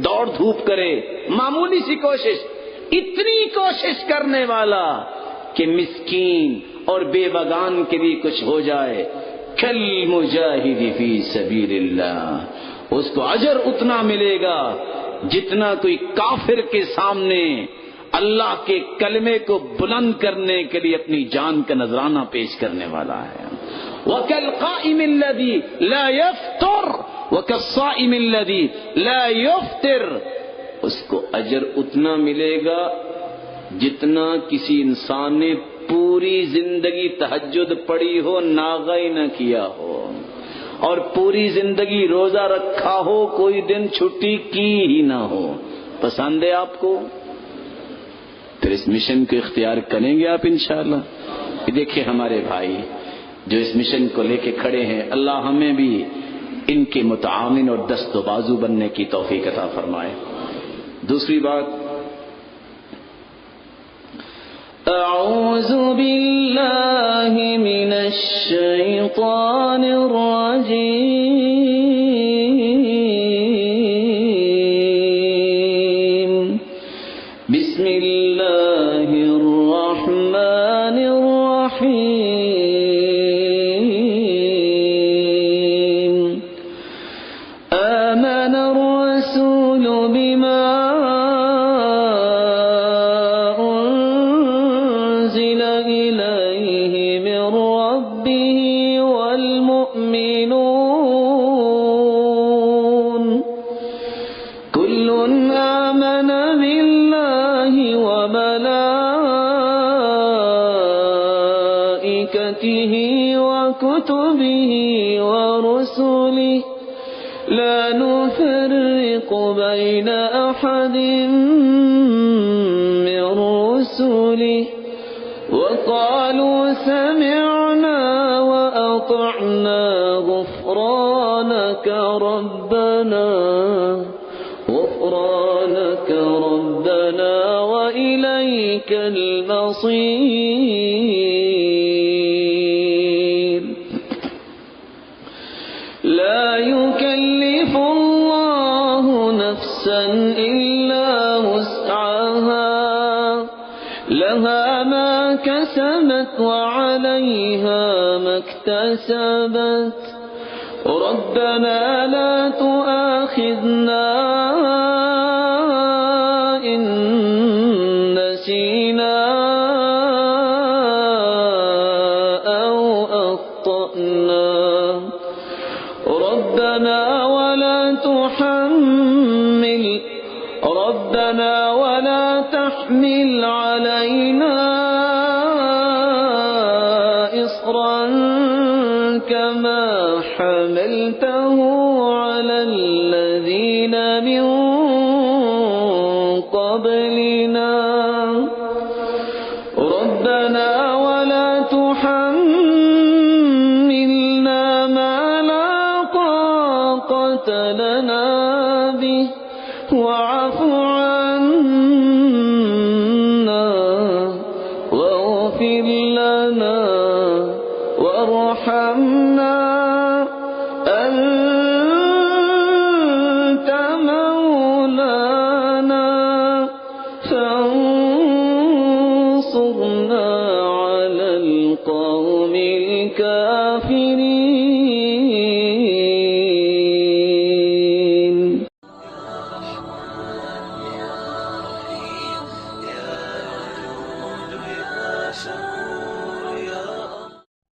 Speaker 1: دوڑ دھوپ کرے، معمولی سی کوشش، اتنی کوشش کرنے والا کہ مسکین اور بے بگان کے لیے کچھ ہو جائے، کل مجاہد فی سبیل اللہ، اس کو اجر اتنا ملے گا جتنا کوئی کافر کے سامنے اللہ کے کلمے کو بلند کرنے کے لیے اپنی جان کا نذرانہ پیش کرنے والا ہے۔ وَكَالْقَائِمِ الَّذِي لَا يَفْطُرُ وَكَالصَّائِمِ الَّذِي لَا يُفْطِرُ، اس کو اجر اتنا ملے گا جتنا کسی انسان نے پوری زندگی تہجد پڑھی ہو، ناغہ نہ کیا ہو، اور پوری زندگی روزہ رکھا ہو، کوئی دن چھٹی کی ہی نہ ہو۔ پسند ہے آپ کو؟ پھر اس مشن کو اختیار کریں گے آپ انشاءاللہ۔ دیکھیں ہمارے بھائی جو اس مشن کو لے کے کھڑے ہیں، اللہ ہمیں بھی ان کے متعاون اور دست و بازو بننے کی توفیق عطا فرمائے۔ دوسری بات، اعوذ باللہ من الشیطان الرجیم، بسم اللہ الرحمن الرحیم، آمن الرسول بما انزل الیہ من ربہ والمؤمنون کل آمن باللہ وملائکتہ
Speaker 2: وملائكته وكتبه ورسله لا نفرق بين أحد من رسله وقالوا سمعنا وأطعنا غفرانك ربنا وإليك المصير. لا يكلف الله نفسا إلا وسعها لها ما كسبت وعليها ما اكتسبت ربنا لا تؤاخذنا إن نسينا أو أخطأنا ربنا ولا تحمل علينا إصرا كما حملته على الذين من قبلنا ربنا ولا تحملنا ما لا طاقة لنا به واعف عنا واغفر لنا وارحمنا أنت مولانا فانصرنا على القوم الكافرين.